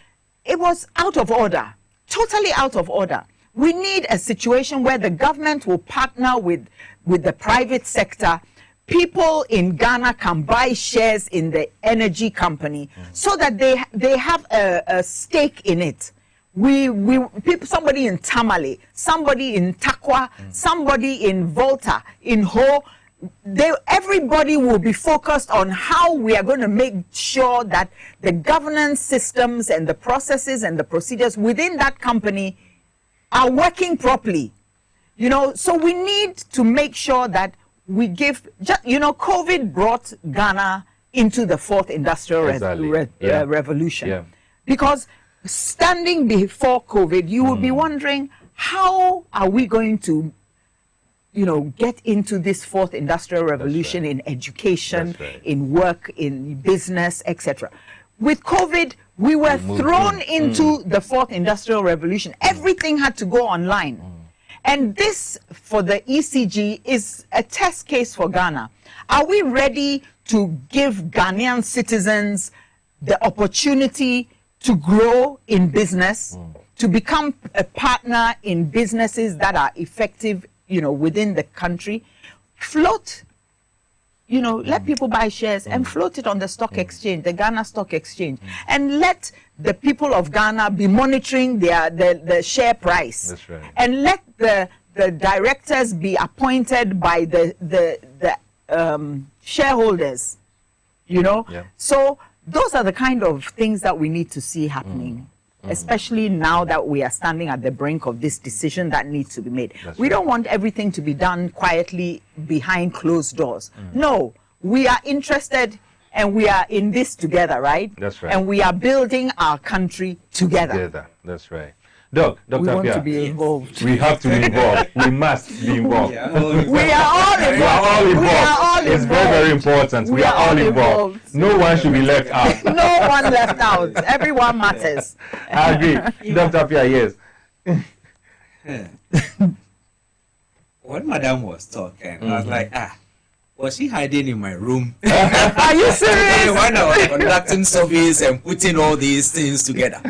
it was out of order, totally out of order. We need a situation where the government will partner with the private sector. People in Ghana can buy shares in the energy company so that they have a stake in it. Somebody in Tamale, somebody in Takwa, somebody in Volta, in Ho, everybody will be focused on how we are going to make sure that the governance systems and the processes and the procedures within that company are working properly. You know, so we need to make sure that we give, COVID brought Ghana into the fourth industrial revolution. Yeah. Because standing before COVID, you will be wondering, how are we going to get into this fourth industrial revolution in education, in work, in business, etc. With COVID, we were thrown into the fourth industrial revolution. Everything had to go online. And this, for the ECG, is a test case for Ghana. Are we ready to give Ghanaian citizens the opportunity to grow in business, to become a partner in businesses that are effective within the country, float, let people buy shares and float it on the stock exchange, the Ghana Stock Exchange, and let the people of Ghana be monitoring the share price. That's right. And let the directors be appointed by the shareholders, Yeah. So those are the kind of things that we need to see happening. Especially now that we are standing at the brink of this decision that needs to be made. We don't want everything to be done quietly behind closed doors. No, we are interested and we are in this together, right? That's right. And we are building our country together. That's right. Dr. We want to be involved. We have to be involved. We must be involved. We are all involved. It's very, very important. We are all involved. No one should be left out. No one left out. Everyone matters. I agree. Dr. Pia, yes. When Madam was talking, I was like, was she hiding in my room? Are you serious? When I was conducting surveys and putting all these things together.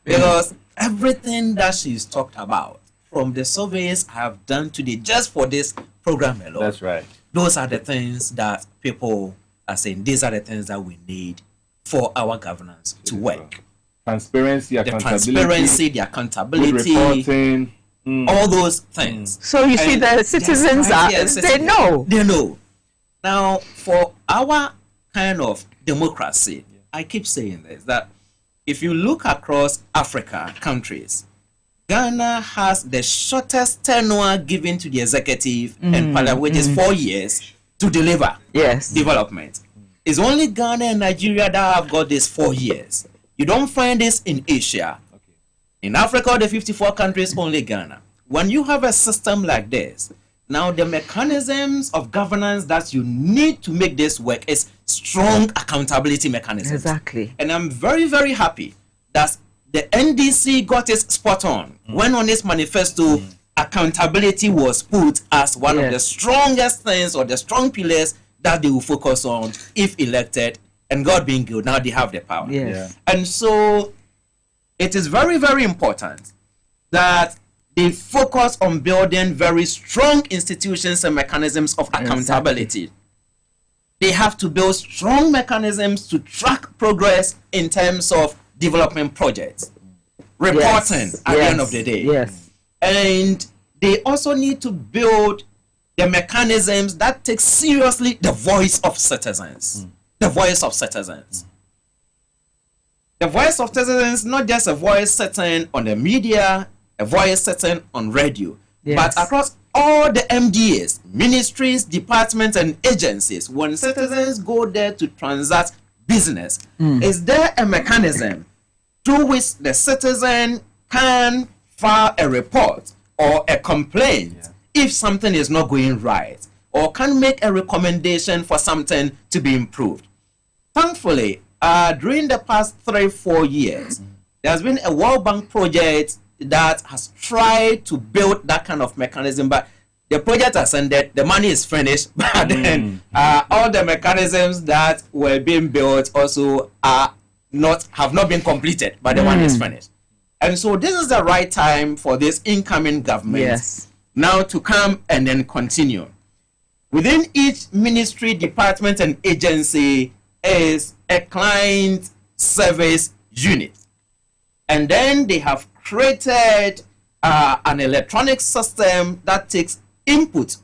Because everything that she's talked about, from the surveys I have done today, just for this program alone. That's right. Those are the things that people are saying. These are the things that we need for our governance to work. Transparency, the accountability, reporting, all those things. So you see, the citizens they know. They know. Now, for our kind of democracy, I keep saying this, that if you look across Africa countries, Ghana has the shortest tenure given to the executive and parliament, which is 4 years to deliver development. It's only Ghana and Nigeria that have got this 4 years. You don't find this in Asia. In Africa, the 54 countries, only Ghana. When you have a system like this, now the mechanisms of governance that you need to make this work is strong accountability mechanisms. Exactly. And I'm very, very happy that the NDC got it spot on. When on its manifesto, accountability was put as one of the strongest things or the strong pillars that they will focus on if elected and God being good, now they have the power. Yes. And so it is very, very important that they focus on building very strong institutions and mechanisms of accountability. Exactly. They have to build strong mechanisms to track progress in terms of development projects, reporting at the end of the day. Yes. And they also need to build the mechanisms that take seriously the voice of citizens. The voice of citizens. The voice of citizens, not just a voice sitting on the media, a voice sitting on radio, but across all the MDAs, ministries, departments, and agencies. When citizens go there to transact business, is there a mechanism through which the citizen can file a report or a complaint if something is not going right, or can make a recommendation for something to be improved? Thankfully, during the past 3-4 years, there has been a World Bank project that has tried to build that kind of mechanism, but the project has ended, the money is finished, but then all the mechanisms that were being built also have not been completed, but the one is finished. And so this is the right time for this incoming government now to come and then continue. Within each ministry, department, and agency is a client service unit. And then they have created an electronic system that takes input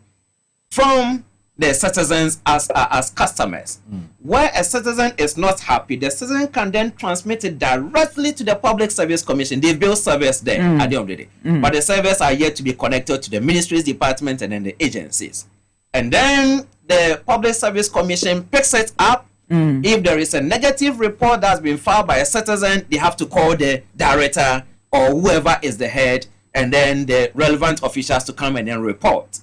from the citizens as customers. Where a citizen is not happy, the citizen can then transmit it directly to the Public Service Commission. They build service there at the end of the day. But the service are yet to be connected to the ministries, departments, and then the agencies. And then the Public Service Commission picks it up. If there is a negative report that's been filed by a citizen, they have to call the director or whoever is the head, and then the relevant officials to come and then report.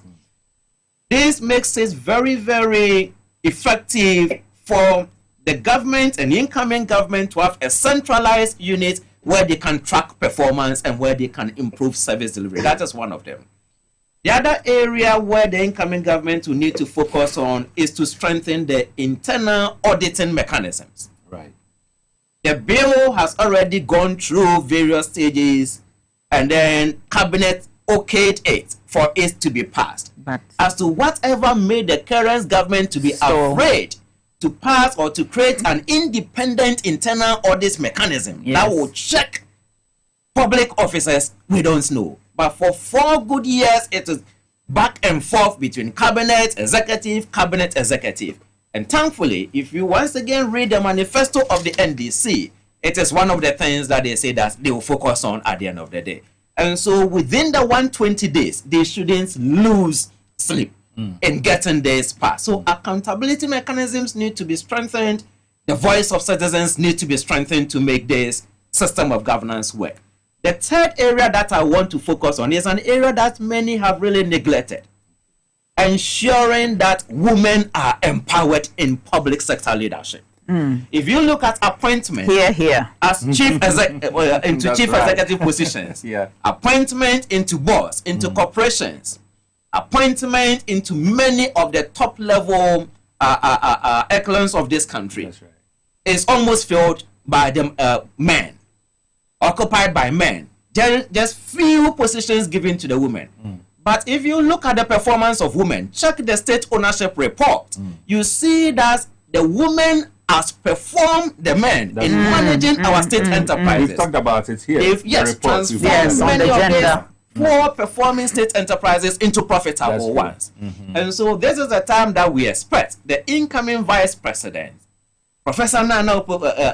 This makes it very, very effective for the government and the incoming government to have a centralized unit where they can track performance and where they can improve service delivery. That is one of them. The other area where the incoming government will need to focus on is to strengthen the internal auditing mechanisms. Right. The bill has already gone through various stages, and then Cabinet okayed it for it to be passed. But as to whatever made the current government to be afraid to pass or to create an independent internal audit mechanism that will check public officers, we don't know. But for 4 good years, it is back and forth between cabinet, executive. And thankfully, if you once again read the manifesto of the NDC, it is one of the things that they say that they will focus on at the end of the day. And so within the 120 days, they shouldn't lose sleep in getting this passed. So accountability mechanisms need to be strengthened. The voice of citizens need to be strengthened to make this system of governance work. The third area that I want to focus on is an area that many have really neglected. Ensuring that women are empowered in public sector leadership. If you look at appointment as chief executive positions, appointment into boards, into corporations, appointment into many of the top level echelons of this country is almost filled by the men, occupied by men. Just few positions given to the women. But if you look at the performance of women, check the state ownership report, you see that the women has performed the men in managing our state enterprises. We've talked about it here. They've transformed many of these poor performing state enterprises into profitable ones. And so this is the time that we expect the incoming vice president, Professor Nana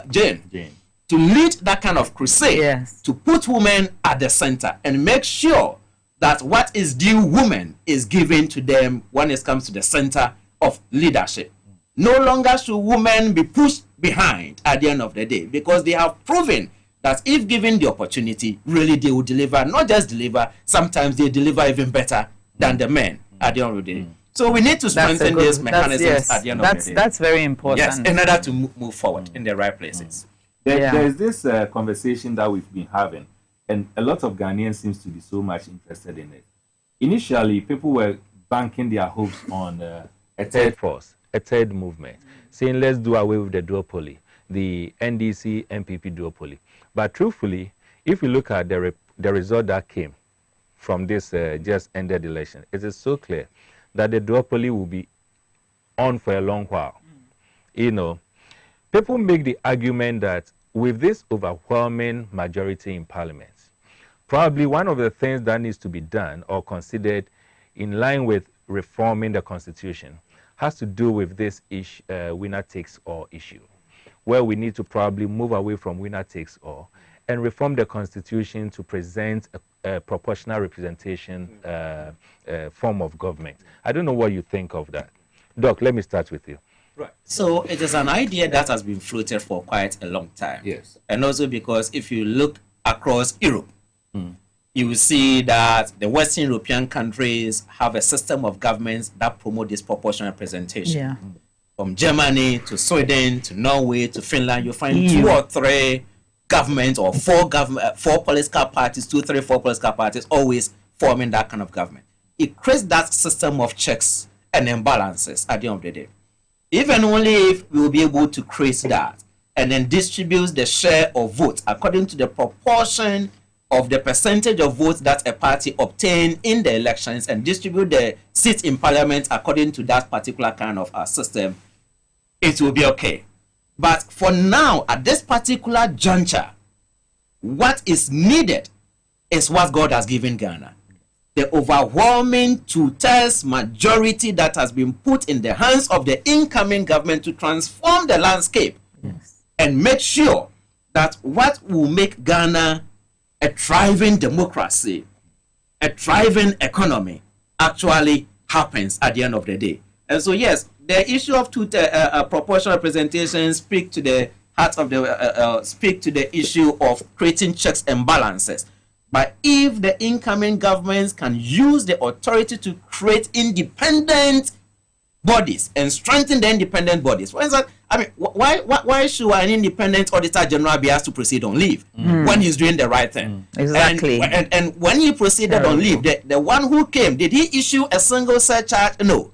Jane, to lead that kind of crusade, to put women at the center and make sure that what is due women is given to them when it comes to the center of leadership. No longer should women be pushed behind at the end of the day, because they have proven that if given the opportunity, really they will deliver, not just deliver, sometimes they deliver even better than the men at the end of the day. So we need to strengthen these mechanisms at the end of the day. That's very important. Yes, in order to move forward in the right places. There's this conversation that we've been having, and a lot of Ghanaians seems to be so much interested in it. Initially, people were banking their hopes on a third force. a third movement, saying let's do away with the duopoly, the NDC MPP duopoly. But truthfully, if you look at the result that came from this just ended election, it is so clear that the duopoly will be on for a long while. You know, people make the argument that with this overwhelming majority in Parliament, probably one of the things that needs to be done or considered in line with reforming the Constitution has to do with this winner takes all issue, where we need to probably move away from winner takes all and reform the Constitution to present a proportional representation form of government. I don't know what you think of that. Doc, let me start with you. Right. So it is an idea that has been floated for quite a long time. Yes. And also because if you look across Europe, you will see that the Western European countries have a system of governments that promote this proportional representation. Yeah. From Germany to Sweden to Norway to Finland, you find 2 or 3 governments or 4 political parties, 2, 3, 4 political parties always forming that kind of government. It creates that system of checks and imbalances at the end of the day. Even only if we will be able to create that and then distribute the share of votes according to the proportion of the percentage of votes that a party obtained in the elections and distribute the seats in parliament according to that particular kind of system, it will be okay. But for now, at this particular juncture, what is needed is what God has given Ghana. The overwhelming 2/3 majority that has been put in the hands of the incoming government to transform the landscape and make sure that what will make Ghana a thriving democracy, a thriving economy, actually happens at the end of the day. And so, yes, the issue of proportional representation speak to the heart of the speak to the issue of creating checks and balances. But if the incoming governments can use the authority to create independent bodies and strengthen the independent bodies, for instance, I mean, why should an independent auditor general be asked to proceed on leave when he's doing the right thing? Exactly. And when he proceeded on leave, the one who came, did he issue a single surcharge? No.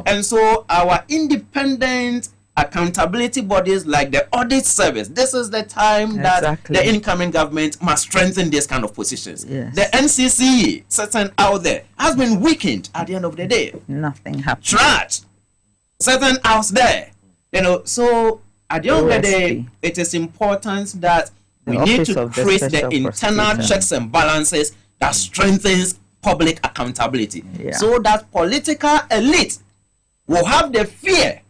And so our independent accountability bodies like the audit service, this is the time that the incoming government must strengthen this kind of positions. Yes. The NCCE sitting out there has been weakened at the end of the day. Nothing happened. Trash sitting out there. You know, so at the end of the day, it is important that we need to create the internal checks and balances that strengthens public accountability, so that political elite will have the fear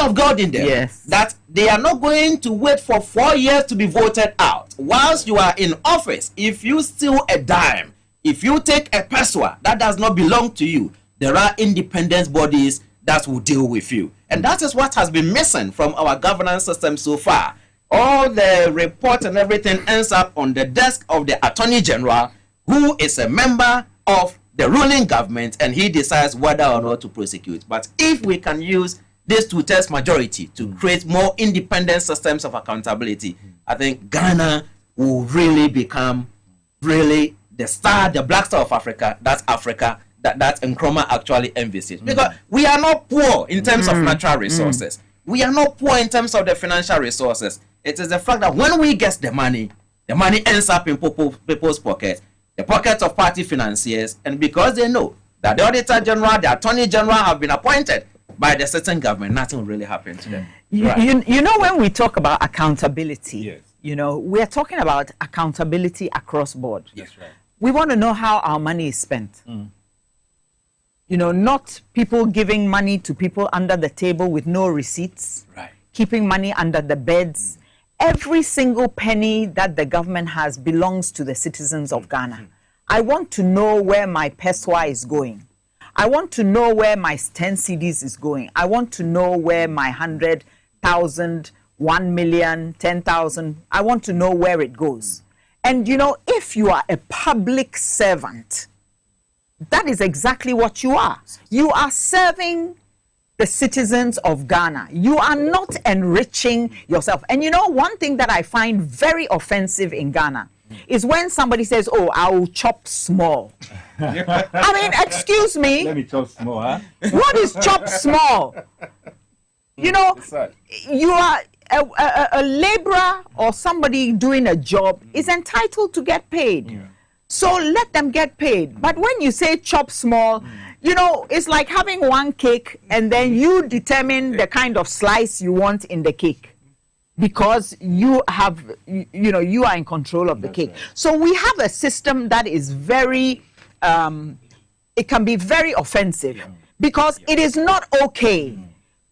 of God in them, that they are not going to wait for 4 years to be voted out. Whilst you are in office, if you steal a dime, if you take a pesewa that does not belong to you, there are independent bodies that will deal with you. And that is what has been missing from our governance system so far. All the reports and everything ends up on the desk of the Attorney General, who is a member of the ruling government, and he decides whether or not to prosecute. But if we can use this 2/3 majority to create more independent systems of accountability, I think Ghana will really become the star, the black star of Africa, that Nkrumah actually envisages. Because we are not poor in terms of natural resources. We are not poor in terms of the financial resources. It is the fact that when we get the money ends up in people's pockets, the pockets of party financiers, and because they know that the Auditor General, the Attorney General have been appointed by the certain government, nothing will really happen to them. You know, when we talk about accountability, you know, we are talking about accountability across board. Yes, right. We want to know how our money is spent. You know, not people giving money to people under the table with no receipts, keeping money under the beds. Every single penny that the government has belongs to the citizens of Ghana. I want to know where my pesewa is going. I want to know where my 10 cedis is going. I want to know where my 100,000, 1 million, 10,000, I want to know where it goes. And you know, if you are a public servant, that is exactly what you are. You are serving the citizens of Ghana. You are not enriching yourself. And you know, one thing that I find very offensive in Ghana is when somebody says, oh, I will chop small. I mean, excuse me. Let me chop small, huh? What is chop small? You know, you are a laborer or somebody doing a job is entitled to get paid. Yeah. So let them get paid. But when you say chop small, you know, it's like having one cake and then you determine the kind of slice you want in the cake because you have, you know, you are in control of the cake. Right. So we have a system that is very, it can be very offensive because it is not okay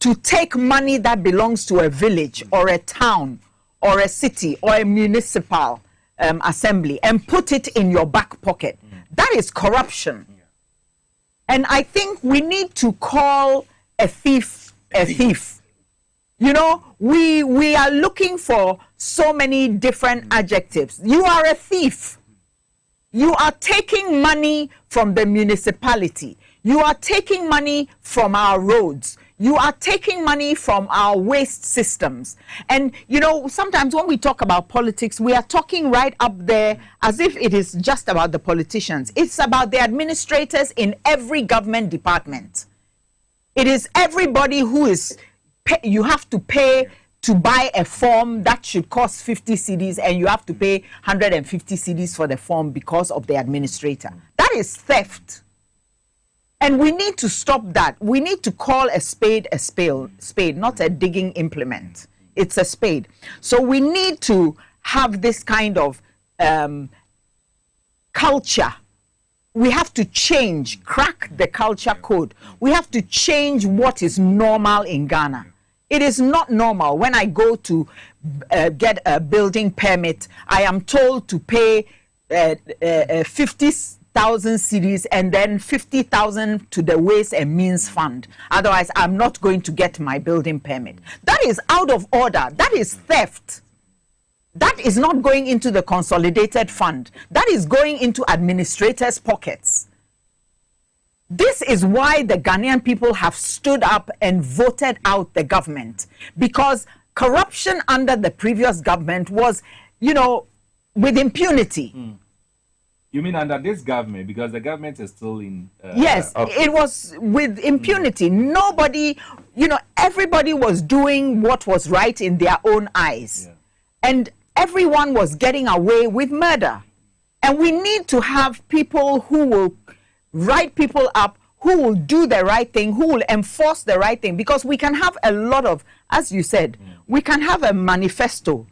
to take money that belongs to a village or a town or a city or a municipal assembly and put it in your back pocket. That is corruption. And I think we need to call a thief a thief. You know, we are looking for so many different adjectives. You are a thief. You are taking money from the municipality. You are taking money from our roads. You are taking money from our waste systems. And, you know, sometimes when we talk about politics, we are talking right up there as if it is just about the politicians. It's about the administrators in every government department. It is everybody who is, you have to pay to buy a form that should cost 50 cedis and you have to pay 150 cedis for the form because of the administrator. That is theft. And we need to stop that. We need to call a spade, not a digging implement. It's a spade. So we need to have this kind of culture. We have to change, crack the culture code. We have to change what is normal in Ghana. It is not normal. When I go to get a building permit, I am told to pay 50,000 cedis and then 50,000 to the Ways and Means Fund. Otherwise, I'm not going to get my building permit. That is out of order. That is theft. That is not going into the consolidated fund. That is going into administrators' pockets. This is why the Ghanaian people have stood up and voted out the government, because corruption under the previous government was, you know, with impunity. You mean under this government, because the government is still in... yes, it was with impunity. Nobody, you know, everybody was doing what was right in their own eyes. Yeah. And everyone was getting away with murder. And we need to have people who will write people up, who will do the right thing, who will enforce the right thing. Because we can have a lot of, as you said, we can have a manifesto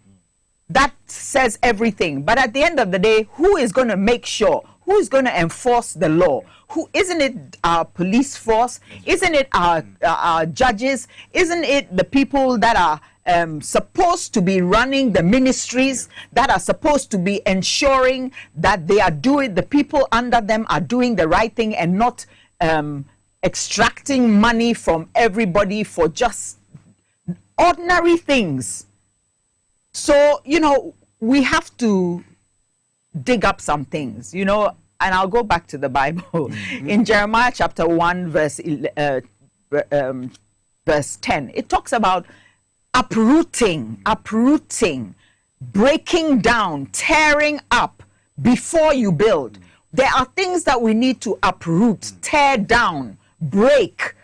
that says everything. But at the end of the day, who is going to make sure? Who is going to enforce the law? Who, isn't it our police force? Isn't it our judges? Isn't it the people that are supposed to be running the ministries, that are supposed to be ensuring that they are doing, the people under them are doing the right thing and not extracting money from everybody for just ordinary things? So, you know, we have to dig up some things, you know, and I'll go back to the Bible. In Jeremiah chapter 1, verse 10, it talks about uprooting, breaking down, tearing up before you build. There are things that we need to uproot, tear down, break.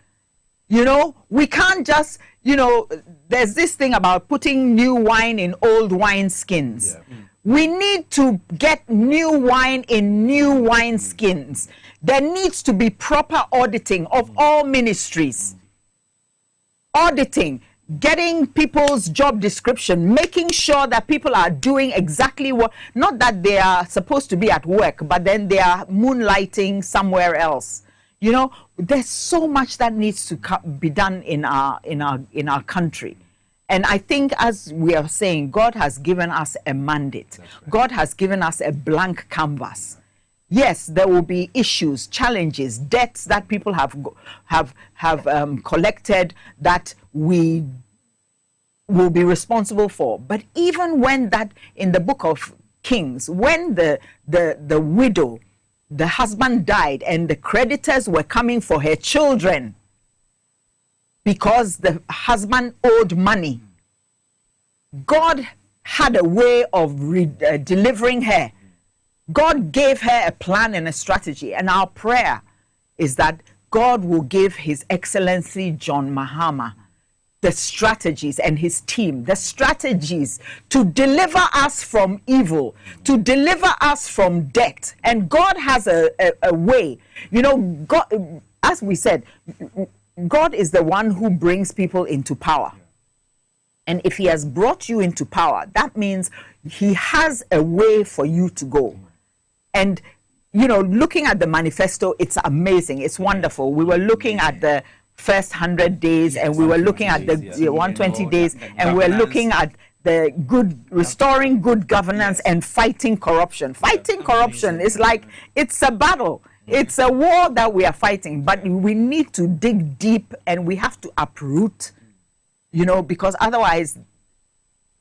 You know, we can't just, you know, there's this thing about putting new wine in old wine skins. Yeah. We need to get new wine in new wine skins. There needs to be proper auditing of all ministries. Auditing, getting people's job description, making sure that people are doing exactly what, not that they are supposed to be at work, but then they are moonlighting somewhere else. You know, there's so much that needs to be done in our country. And I think, as we are saying, God has given us a mandate. Right. God has given us a blank canvas. Yes, there will be issues, challenges, debts that people have collected that we will be responsible for. But even when that, in the book of Kings, when the widow, the husband died and the creditors were coming for her children because the husband owed money, God had a way of delivering her. God gave her a plan and a strategy, and our prayer is that God will give His Excellency John Mahama the strategies, and his team the strategies to deliver us from evil, to deliver us from debt. And God has a way. You know, God, as we said, God is the one who brings people into power. And if He has brought you into power, that means He has a way for you to go. And, you know, looking at the manifesto, it's amazing. It's wonderful. We were looking at the first 100 days, and we were looking at the 120 days, and we're looking at the restoring good governance and fighting corruption. Fighting corruption is like, it's a battle. It's a war that we are fighting, but we need to dig deep, and we have to uproot, you know, because otherwise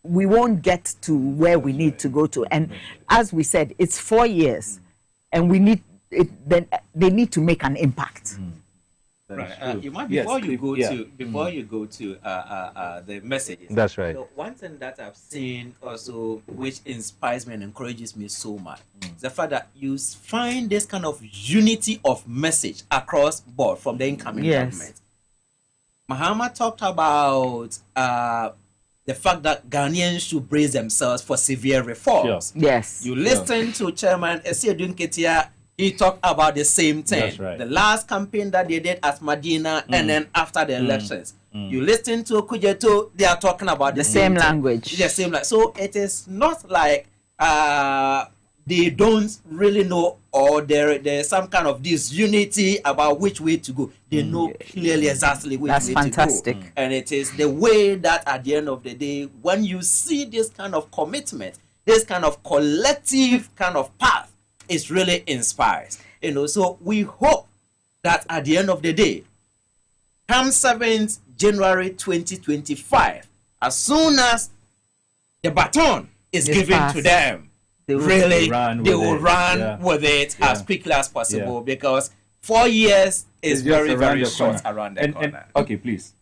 we won't get to where we need to go to. And as we said, it's 4 years, and we need it. Then they need to make an impact. Right. You might before you go to the messages. That's right. So one thing that I've seen also, which inspires me and encourages me so much, is the fact that you find this kind of unity of message across board from the incoming government. Mahama talked about the fact that Ghanaians should brace themselves for severe reforms. Sure. Yes. You listen to Chairman Esiedun Ketia. He talked about the same thing. That's right. The last campaign that they did at Medina, and then after the elections. You listen to Kujeto, they are talking about the same language. The same language. So it is not like they don't really know, or there's some kind of disunity about which way to go. They know clearly exactly which way fantastic. to go. And it is the way that at the end of the day, when you see this kind of commitment, this kind of collective kind of path, it really inspires, you know. So we hope that at the end of the day, come 7th January 2025, as soon as the baton is given to them, they will run with it as quickly as possible, because 4 years is very, very short around the corner. Okay, please.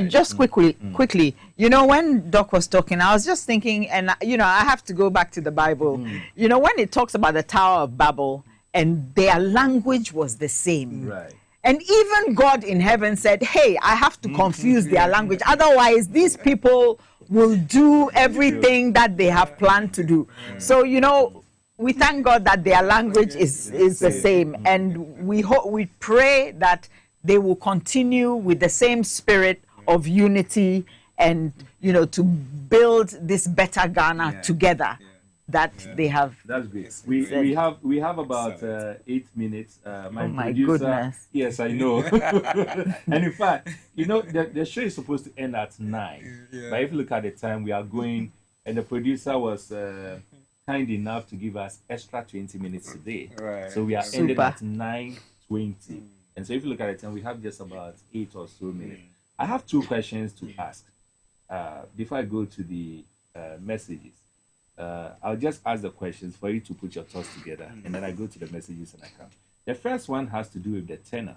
Just quickly, you know, when Doc was talking, I was just thinking, and you know, I have to go back to the Bible. You know, when it talks about the Tower of Babel, and their language was the same. Right. And even God in heaven said, hey, I have to confuse their language. Otherwise, these people will do everything that they have planned to do. So, you know, we thank God that their language is the same. And we pray that they will continue with the same spirit of unity and, you know, to build this better Ghana together. That they have. That's great. We have about 8 minutes. My goodness. Yes, I know. And in fact, you know, the show is supposed to end at 9. But if you look at the time, we are going, and the producer was kind enough to give us extra 20 minutes today. Right. So we are ending at 9:20. And so if you look at the time, we have just about 8 or so minutes. I have 2 questions to ask before I go to the messages. I'll just ask the questions for you to put your thoughts together, and then I go to the messages and I come. The first one has to do with the tenor.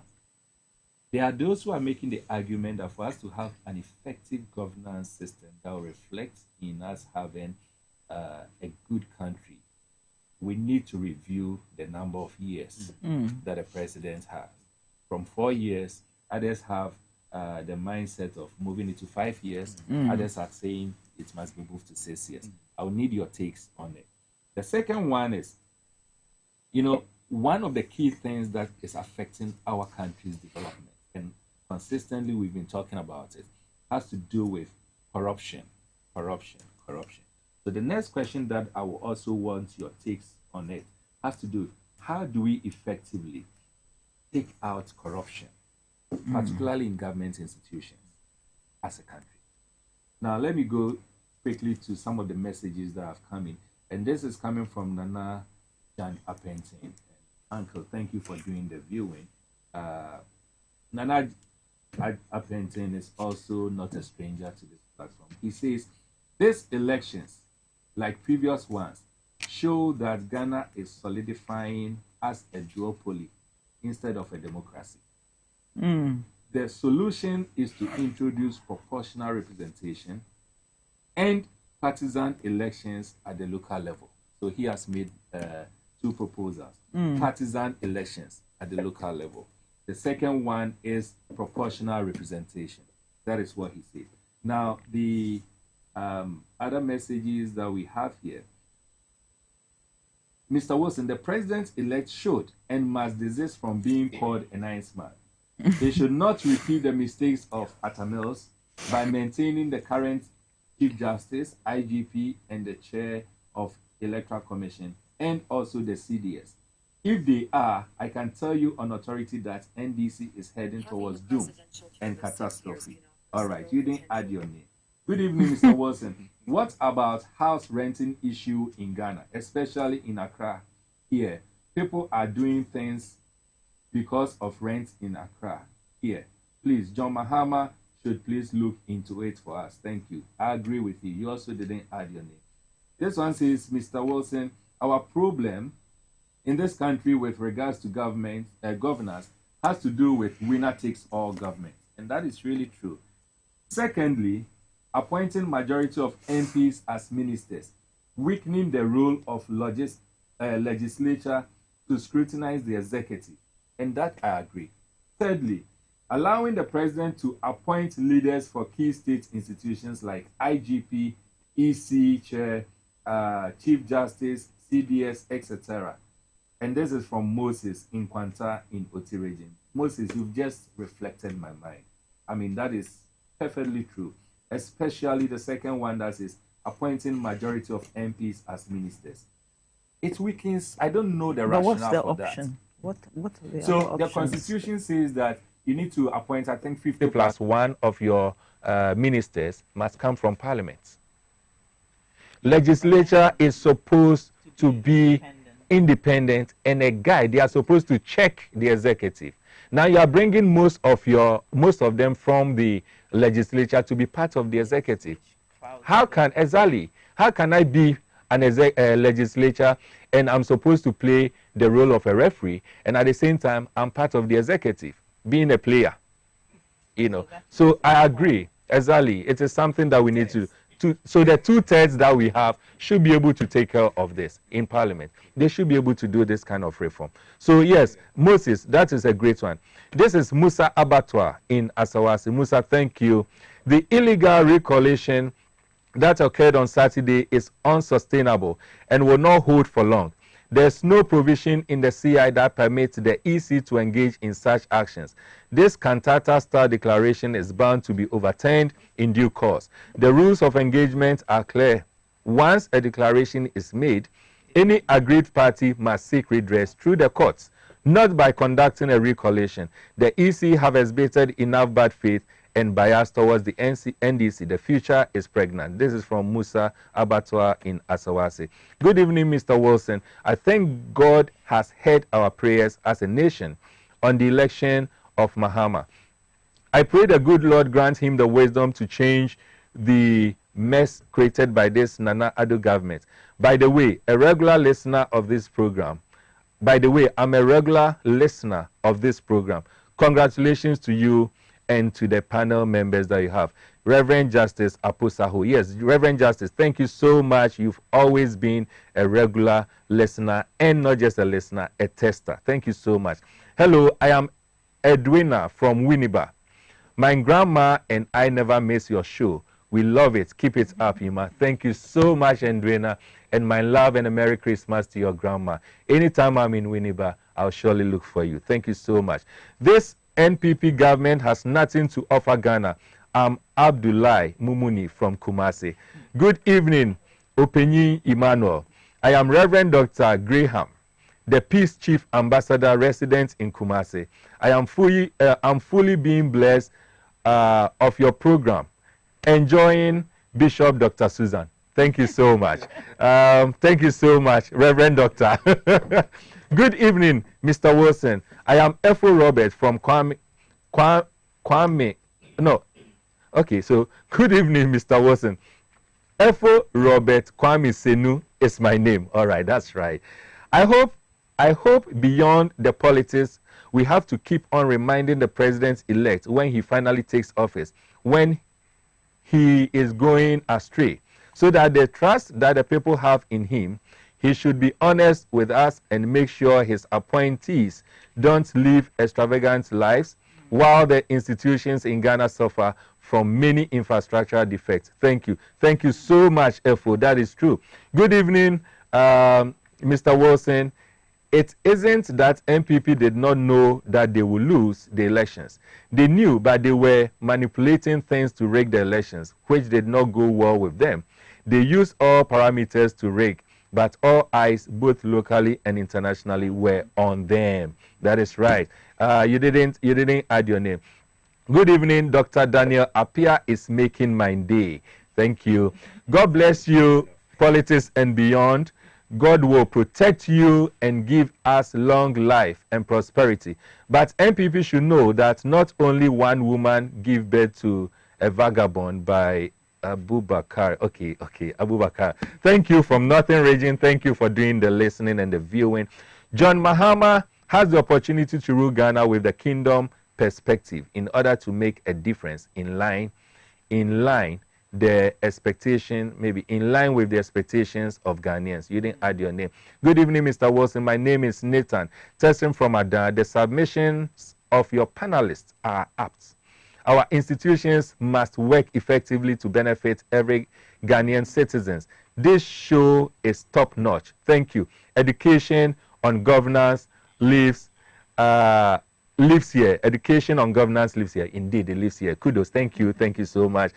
There are those who are making the argument that for us to have an effective governance system that will reflect in us having a good country, we need to review the number of years that the president has. From 4 years, others have the mindset of moving it to 5 years. Others are saying it must be moved to 6 years. I'll need your takes on it. The second one is, you know, one of the key things that is affecting our country's development, and consistently we've been talking about it, has to do with corruption. So the next question that I will also want your takes on it has to do with how do we effectively take out corruption, particularly in government institutions as a country. Now, let me go quickly to some of the messages that have come in. And this is coming from Nana Jan Apentin. Uncle, thank you for doing the viewing. Nana Apentin is also not a stranger to this platform. He says, these elections, like previous ones, show that Ghana is solidifying as a duopoly instead of a democracy. The solution is to introduce proportional representation and partisan elections at the local level. So he has made two proposals. Partisan elections at the local level. The second one is proportional representation. That is what he said. Now, the other messages that we have here. Mr. Wilson, the president-elect should and must desist from being called a nice man. They should not repeat the mistakes of Atamils by maintaining the current Chief Justice, IGP, and the Chair of Electoral Commission, and also the CDS. If they are, I can tell you on authority that NDC is heading towards doom and catastrophe. All right, you didn't add your name. Good evening, Mr. Wilson. What about house renting issue in Ghana, especially in Accra? Here, people are doing things because of rent in Accra. Here, please, John Mahama should please look into it for us. Thank you. I agree with you. You also didn't add your name. This one says, Mr. Wilson, our problem in this country with regards to governance has to do with winner takes all government. And that is really true. Secondly, appointing majority of MPs as ministers, weakening the role of legislature to scrutinize the executive. And that I agree. Thirdly, allowing the president to appoint leaders for key state institutions like IGP, EC Chair, Chief Justice, CDS, etc. And this is from Moses in Kwanta in Oti region. Moses, you've just reflected my mind. I mean, that is perfectly true. Especially the second one, that is appointing majority of MPs as ministers. It weakens, I don't know the rationale what's the for option? What are the so other the options? Constitution says that you need to appoint, I think, 50 plus one of your ministers must come from Parliament. Legislature is supposed to be independent and a guide. They are supposed to check the executive. Now you are bringing most of them from the legislature to be part of the executive. How can I be an legislature and I'm supposed to play the role of a referee, and at the same time I'm part of the executive, being a player? You know. So I agree. Exactly. It is something that we need to so the 2/3 that we have should be able to take care of this in Parliament. They should be able to do this kind of reform. So yes, Moses, that is a great one. This is Musa Abattoir in Asawasi. Musa, thank you. The illegal recollation that occurred on Saturday is unsustainable and will not hold for long. There's no provision in the CI that permits the EC to engage in such actions. This cantata-style declaration is bound to be overturned in due course. The rules of engagement are clear. Once a declaration is made, any aggrieved party must seek redress through the courts, not by conducting a recollation. The EC have exhibited enough bad faith and bias towards the NDC. The future is pregnant. This is from Musa Abattoir in Asawasi. Good evening, Mr. Wilson. I thank God has heard our prayers as a nation on the election of Mahama. I pray the good Lord grant him the wisdom to change the mess created by this Nana Addo government. By the way, a regular listener of this program. By the way, I'm a regular listener of this program. Congratulations to you and to the panel members that you have. Reverend Justice Aposaho. Yes, Reverend Justice, thank you so much. You've always been a regular listener, and not just a listener, a tester. Thank you so much. Hello, I am Edwina from Winneba. My grandma and I never miss your show. We love it. Keep it up, Ima. Thank you so much, Edwina, and my love and a Merry Christmas to your grandma. Anytime I'm in Winneba, I'll surely look for you. Thank you so much. This NPP government has nothing to offer Ghana. I'm Abdullahi Mumuni from Kumasi. Good evening, Openyi Emmanuel. I am Reverend Dr. Graham, the Peace Chief Ambassador resident in Kumasi. I am fully being blessed of your program. Enjoying Bishop Dr. Susan. Thank you so much. Thank you so much, Reverend Doctor. Good evening, Mr. Wilson. I am Efo Robert from Kwame. No. Okay, so good evening, Mr. Wilson. Efo Robert Kwame Senu is my name. All right, that's right. I hope beyond the politics, we have to keep on reminding the president-elect when he finally takes office, when he is going astray, so that the trust that the people have in him, he should be honest with us and make sure his appointees don't live extravagant lives while the institutions in Ghana suffer from many infrastructural defects. Thank you. Thank you so much, Efo. That is true. Good evening, Mr. Wilson. It isn't that MPP did not know that they would lose the elections. They knew, but they were manipulating things to rig the elections, which did not go well with them. They used all parameters to rig, but all eyes, both locally and internationally, were on them. That is right. You didn't add your name. Good evening, Dr. Daniel Appiah is making my day. Thank you. God bless you, politics and beyond. God will protect you and give us long life and prosperity. But MPP should know that not only one woman gave birth to a vagabond by Abubakar. Okay, Abubakar. Thank you from Northern Region. Thank you for doing the listening and the viewing. John Mahama has the opportunity to rule Ghana with the kingdom perspective in order to make a difference in line the expectation, maybe in line with the expectations of Ghanaians. You didn't add your name. Good evening, Mr. Wilson. My name is Nathan. Testing from Adan. The submissions of your panelists are apt. Our institutions must work effectively to benefit every Ghanaian citizens. This show is top-notch. Thank you. Education on governance lives here. Education on governance lives here. Indeed, it lives here. Kudos. Thank you. Thank you so much.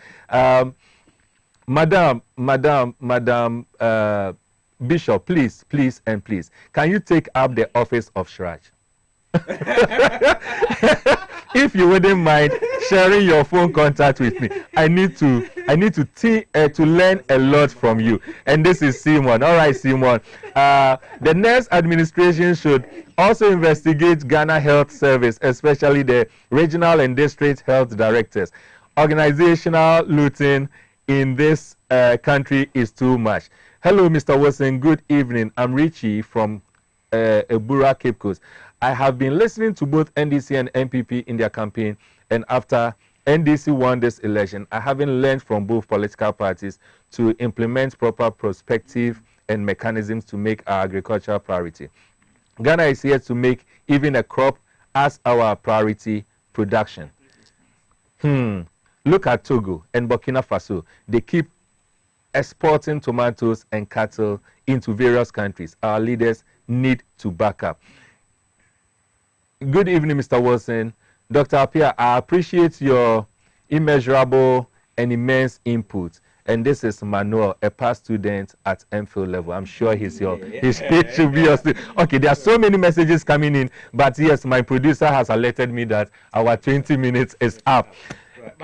Madam Bishop, please, can you take up the office of Shraj? If you wouldn't mind sharing your phone contact with me, I need to learn a lot from you. And this is Simon. All right, Simon. The next administration should also investigate Ghana Health Service, especially the regional and district health directors. Organizational looting in this country is too much. Hello, Mr. Wilson. Good evening. I'm Richie from Ebura, Cape Coast. I have been listening to both NDC and MPP in their campaign, and after NDC won this election, I haven't learned from both political parties to implement proper perspective and mechanisms to make our agriculture priority. Ghana is here to make even a crop as our priority production. Look at Togo and Burkina Faso. They keep exporting tomatoes and cattle into various countries. Our leaders need to back up. Good evening, Mr. Wilson. Dr. Appiah, I appreciate your immeasurable and immense input. And this is Emmanuel, a past student at MPhil level. I'm sure he should be your student. Okay, there are so many messages coming in, but yes, my producer has alerted me that our 20 minutes is up.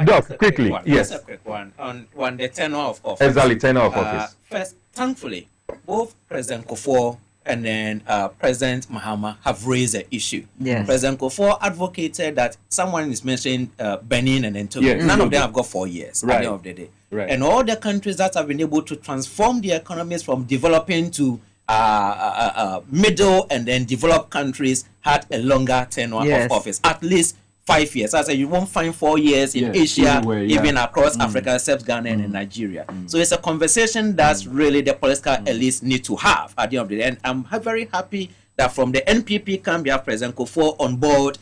Doc, quickly, yes. Just a quick one on the tenure of office. Exactly, tenure of office. First, thankfully, both President Kufuor and then President Mahama have raised the issue. Yes. President Kufuor advocated that someone is mentioning Benin and then Togo. Yes. None of them have got 4 years at the end of the day. Right. And all the countries that have been able to transform their economies from developing to middle and then developed countries had a longer tenure of office, at least 5 years. I said you won't find 4 years in Asia, even across Africa, except Ghana and Nigeria. So it's a conversation that's really the political elites need to have at the end of the day. And I'm very happy that from the NPP camp, we have President Kufuor on board.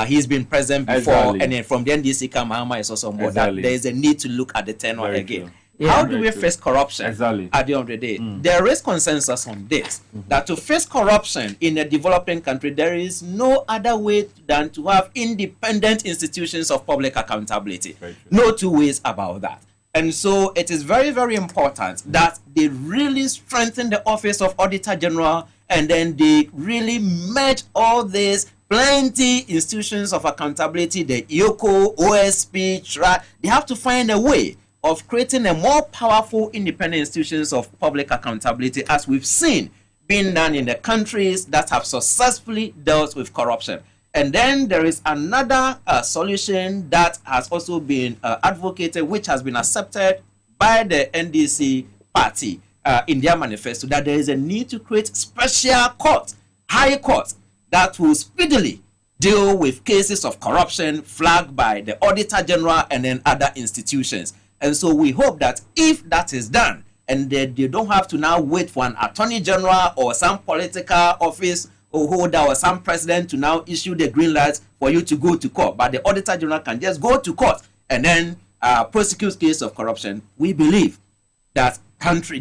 He's been present before, and then from the NDC camp, Mahama is also on board. That there is a need to look at the tenure again. How do we face corruption at the end of the day? There is consensus on this, that to face corruption in a developing country, there is no other way than to have independent institutions of public accountability. No two ways about that. And so it is very, very important that they really strengthen the office of Auditor General, and then they really merge all these plenty institutions of accountability, the IOCO, OSP, TRA. They have to find a way of creating a more powerful independent institutions of public accountability, as we've seen being done in the countries that have successfully dealt with corruption. And then there is another solution that has also been advocated, which has been accepted by the NDC party in their manifesto, that there is a need to create special court, high court, that will speedily deal with cases of corruption flagged by the Auditor General and then other institutions. And so we hope that if that is done, and they don't have to now wait for an attorney general or some political office or holder or some president to now issue the green light for you to go to court. But the auditor general can just go to court and then prosecute case of corruption. We believe that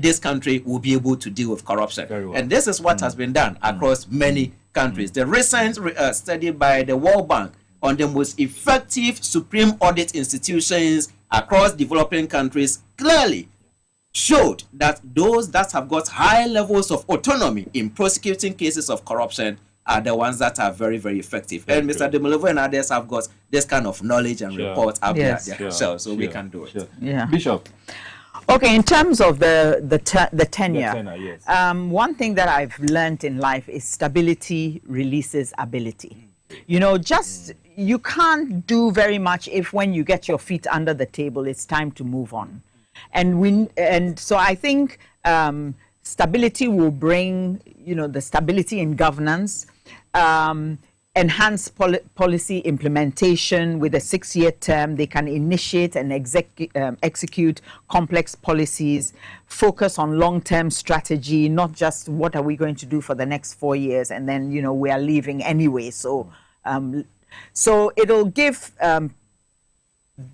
this country will be able to deal with corruption. Well. And this is what has been done across many countries. The recent study by the World Bank on the most effective supreme audit institutions across developing countries clearly showed that those that have got high levels of autonomy in prosecuting cases of corruption are the ones that are very, very effective. And Mr. Demolevo and others have got this kind of knowledge and report up there themselves, so we can do it. Yeah. Bishop. Okay, in terms of the tenure, yes. One thing that I've learned in life is stability releases ability. You know, you can't do very much if when you get your feet under the table, it's time to move on. And so I think stability will bring, you know, the stability in governance, enhanced policy implementation with a 6-year term. They can initiate and execute complex policies, focus on long-term strategy, not just what are we going to do for the next 4 years, and then, you know, we are leaving anyway. So it'll give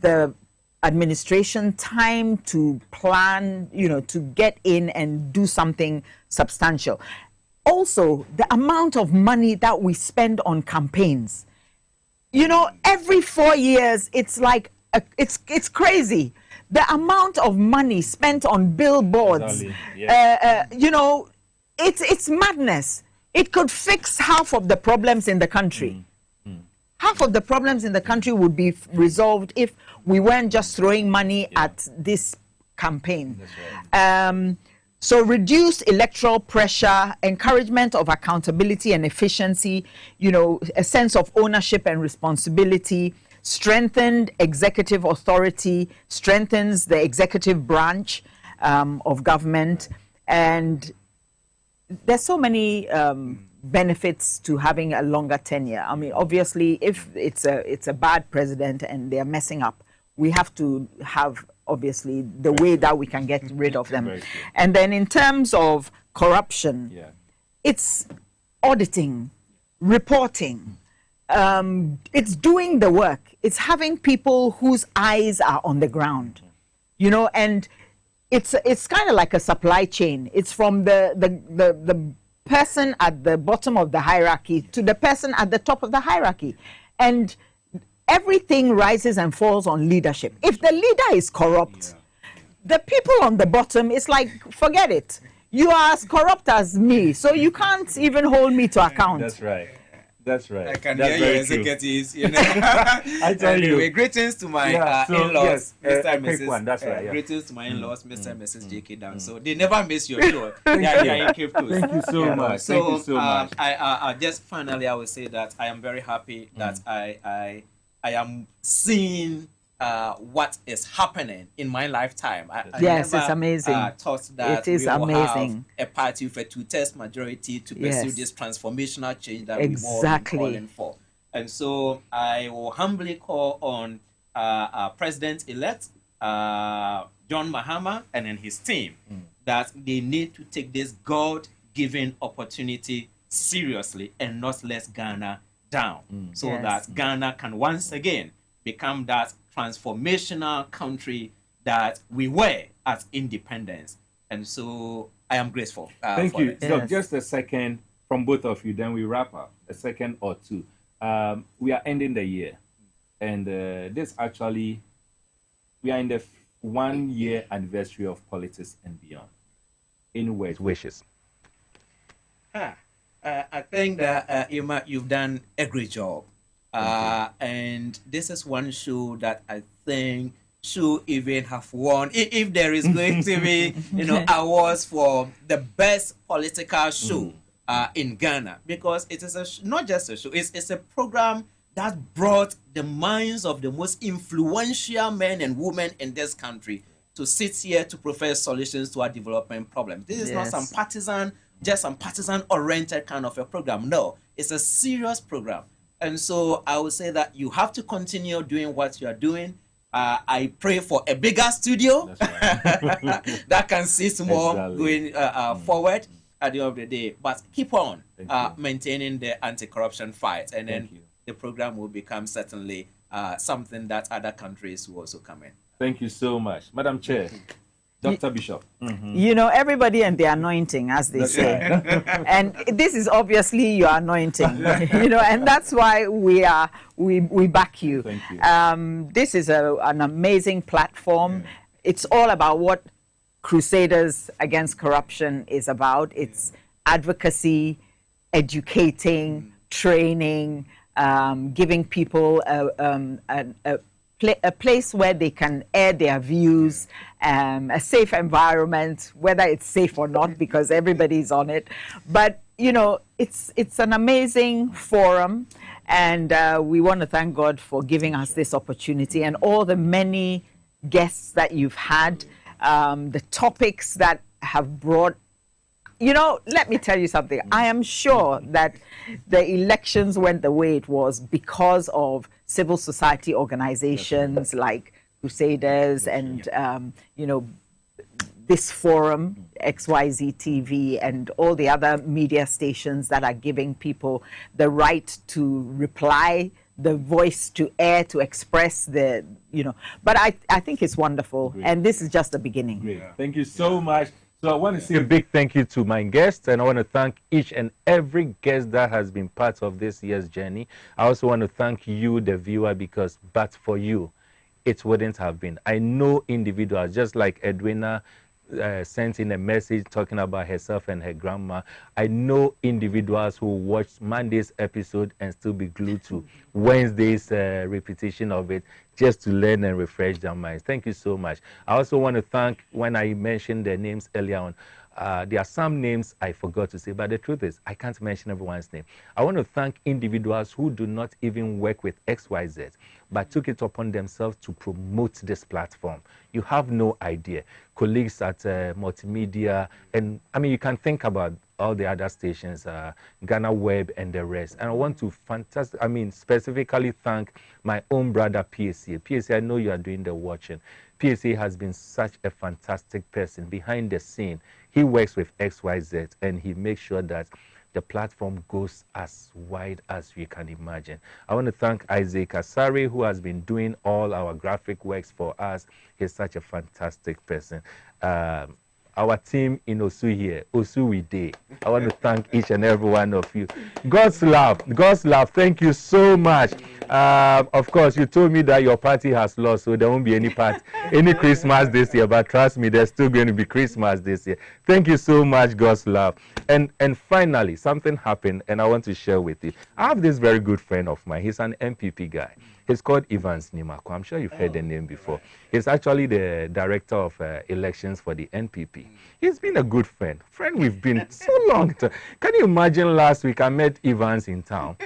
the administration time to plan, you know, to get in and do something substantial. Also, the amount of money that we spend on campaigns, you know, every 4 years, it's like, it's crazy. The amount of money spent on billboards, you know, it's madness. It could fix half of the problems in the country. Half of the problems in the country would be resolved if we weren't just throwing money at this campaign. That's right. So reduced electoral pressure, encouragement of accountability and efficiency, you know, a sense of ownership and responsibility, strengthened executive authority, strengthens the executive branch of government. And there's so many benefits to having a longer tenure. I mean, obviously, if it's a bad president and they're messing up, we have to have, obviously, the way that we can get rid of them. And then in terms of corruption, it's auditing, reporting, it's doing the work. It's having people whose eyes are on the ground, you know, and it's kind of like a supply chain. It's from the person at the bottom of the hierarchy to the person at the top of the hierarchy. And everything rises and falls on leadership. If the leader is corrupt, the people on the bottom, it's like, forget it. You are as corrupt as me, so you can't even hold me to account. That's right. That's right. I can That's hear very your executives, you know. I tell anyway, you. greetings to my in-laws, Mr. and Mrs. That's right. Greetings to my in-laws, Mr. and Mrs. JK Down. So they never miss your show. They are in Cape Coast. Thank you so much. So, Thank you so much. I just finally, I will say that I am very happy that I am seeing what is happening in my lifetime. I Yes, never, it's amazing. Thought that It is we will amazing. have a party with a two-thirds majority to pursue Yes. this transformational change that Exactly. we've all been calling for. And so I will humbly call on President-elect John Mahama and then his team that they need to take this God-given opportunity seriously and not let Ghana down, so Yes. that Ghana can once again become that transformational country that we were at independence. And so I am grateful. Thank for you. it. So Yes. just a second from both of you, then we wrap up. A second or two. We are ending the year, and this actually, we are in the 1 year anniversary of Politics and Beyond. In words, wishes. I think that Emma, you've done a great job. And this is one show that I think should even have won. If there is going to be, you know, awards for the best political show in Ghana, because it is not just a show, it's a program that brought the minds of the most influential men and women in this country to sit here to profess solutions to our development problems. This is not Yes. some partisan-oriented kind of a program. No, it's a serious program. And so I would say that you have to continue doing what you are doing. I pray for a bigger studio that can sit more going forward at the end of the day. But keep on maintaining the anti-corruption fight, and then the program will become certainly something that other countries will also come in. Thank you so much. Madam Chair, Dr. Bishop. You know, everybody and their anointing, as they say. And this is obviously your anointing, you know, and that's why we back you. Thank you. This is an amazing platform. It's all about what Crusaders Against Corruption is about. It's advocacy, educating, training, giving people a place where they can air their views, a safe environment, whether it's safe or not, because everybody's on it. But, you know, it's an amazing forum, and we want to thank God for giving us this opportunity, and all the many guests that you've had, the topics that have brought. You know, let me tell you something. I am sure that the elections went the way it was because of civil society organizations like Crusaders and, you know, this forum, XYZ TV, and all the other media stations that are giving people the right to reply, the voice to air, to express the, you know. But I think it's wonderful. Great. And this is just the beginning. Great. Thank you so much. So I want to say a big thank you to my guests, and I want to thank each and every guest that has been part of this year's journey. I also want to thank you, the viewer, because but for you, it wouldn't have been. I know individuals, just like Edwina sent in a message talking about herself and her grandma. I know individuals who watched Monday's episode and still be glued to Wednesday's repetition of it just to learn and refresh their minds. Thank you so much. I also want to thank, when I mentioned their names earlier on, there are some names I forgot to say, but the truth is I can't mention everyone's name. I want to thank individuals who do not even work with XYZ, but took it upon themselves to promote this platform. You have no idea. Colleagues at Multimedia, and I mean, you can think about all the other stations, Ghana Web and the rest. And I want to specifically thank my own brother, PSA. PSA, I know you are doing the watching. PSA has been such a fantastic person behind the scene. He works with XYZ, and he makes sure that the platform goes as wide as you can imagine. I want to thank Isaac Asari, who has been doing all our graphic works for us. He's such a fantastic person. Our team in Osu here, Osu we day. I want to thank each and every one of you. God's love, thank you so much. Of course, you told me that your party has lost, so there won't be any Christmas this year, but trust me, there's still going to be Christmas this year. Thank you so much, God's love. And finally, something happened, and I want to share with you. I have this very good friend of mine. He's an MPP guy. He's called Evans Nimako. I'm sure you've heard the name before. He's actually the director of elections for the NPP. He's been a good friend. We've been so long. Can you imagine last week I met Evans in town,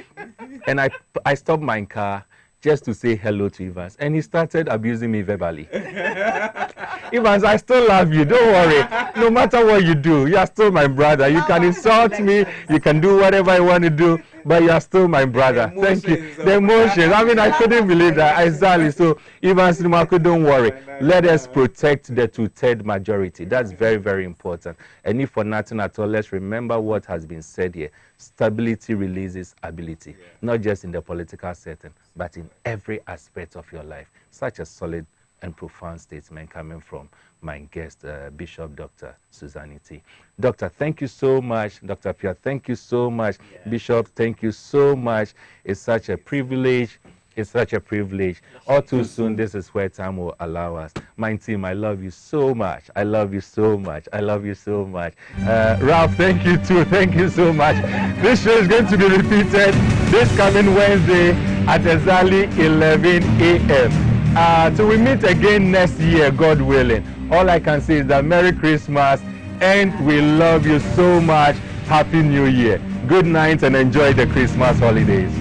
and I stopped my car just to say hello to Evans, and he started abusing me verbally. Evans, I still love you. Don't worry. No matter what you do, you are still my brother. You can insult me. You can do whatever you want to do, but you are still my brother. Thank you. The emotions. I mean, I couldn't believe that. Exactly. So, Evans Nimako, don't worry. Let us protect the two-third majority. That's very, very important. And if for nothing at all, let's remember what has been said here. Stability releases ability, not just in the political setting, but in every aspect of your life. Such a solid and profound statement coming from my guest, Bishop Dr. Susanity. Doctor, thank you so much. Dr. Pierre, thank you so much. Yeah. Bishop, thank you so much. It's such a privilege. It's such a privilege. All too soon, this is where time will allow us. My team, I love you so much. I love you so much. I love you so much. Ralph, thank you too. Thank you so much. This show is going to be repeated this coming Wednesday at exactly 11 a.m. Till we meet again next year, God willing. All I can say is that Merry Christmas, and we love you so much. Happy New Year. Good night and enjoy the Christmas holidays.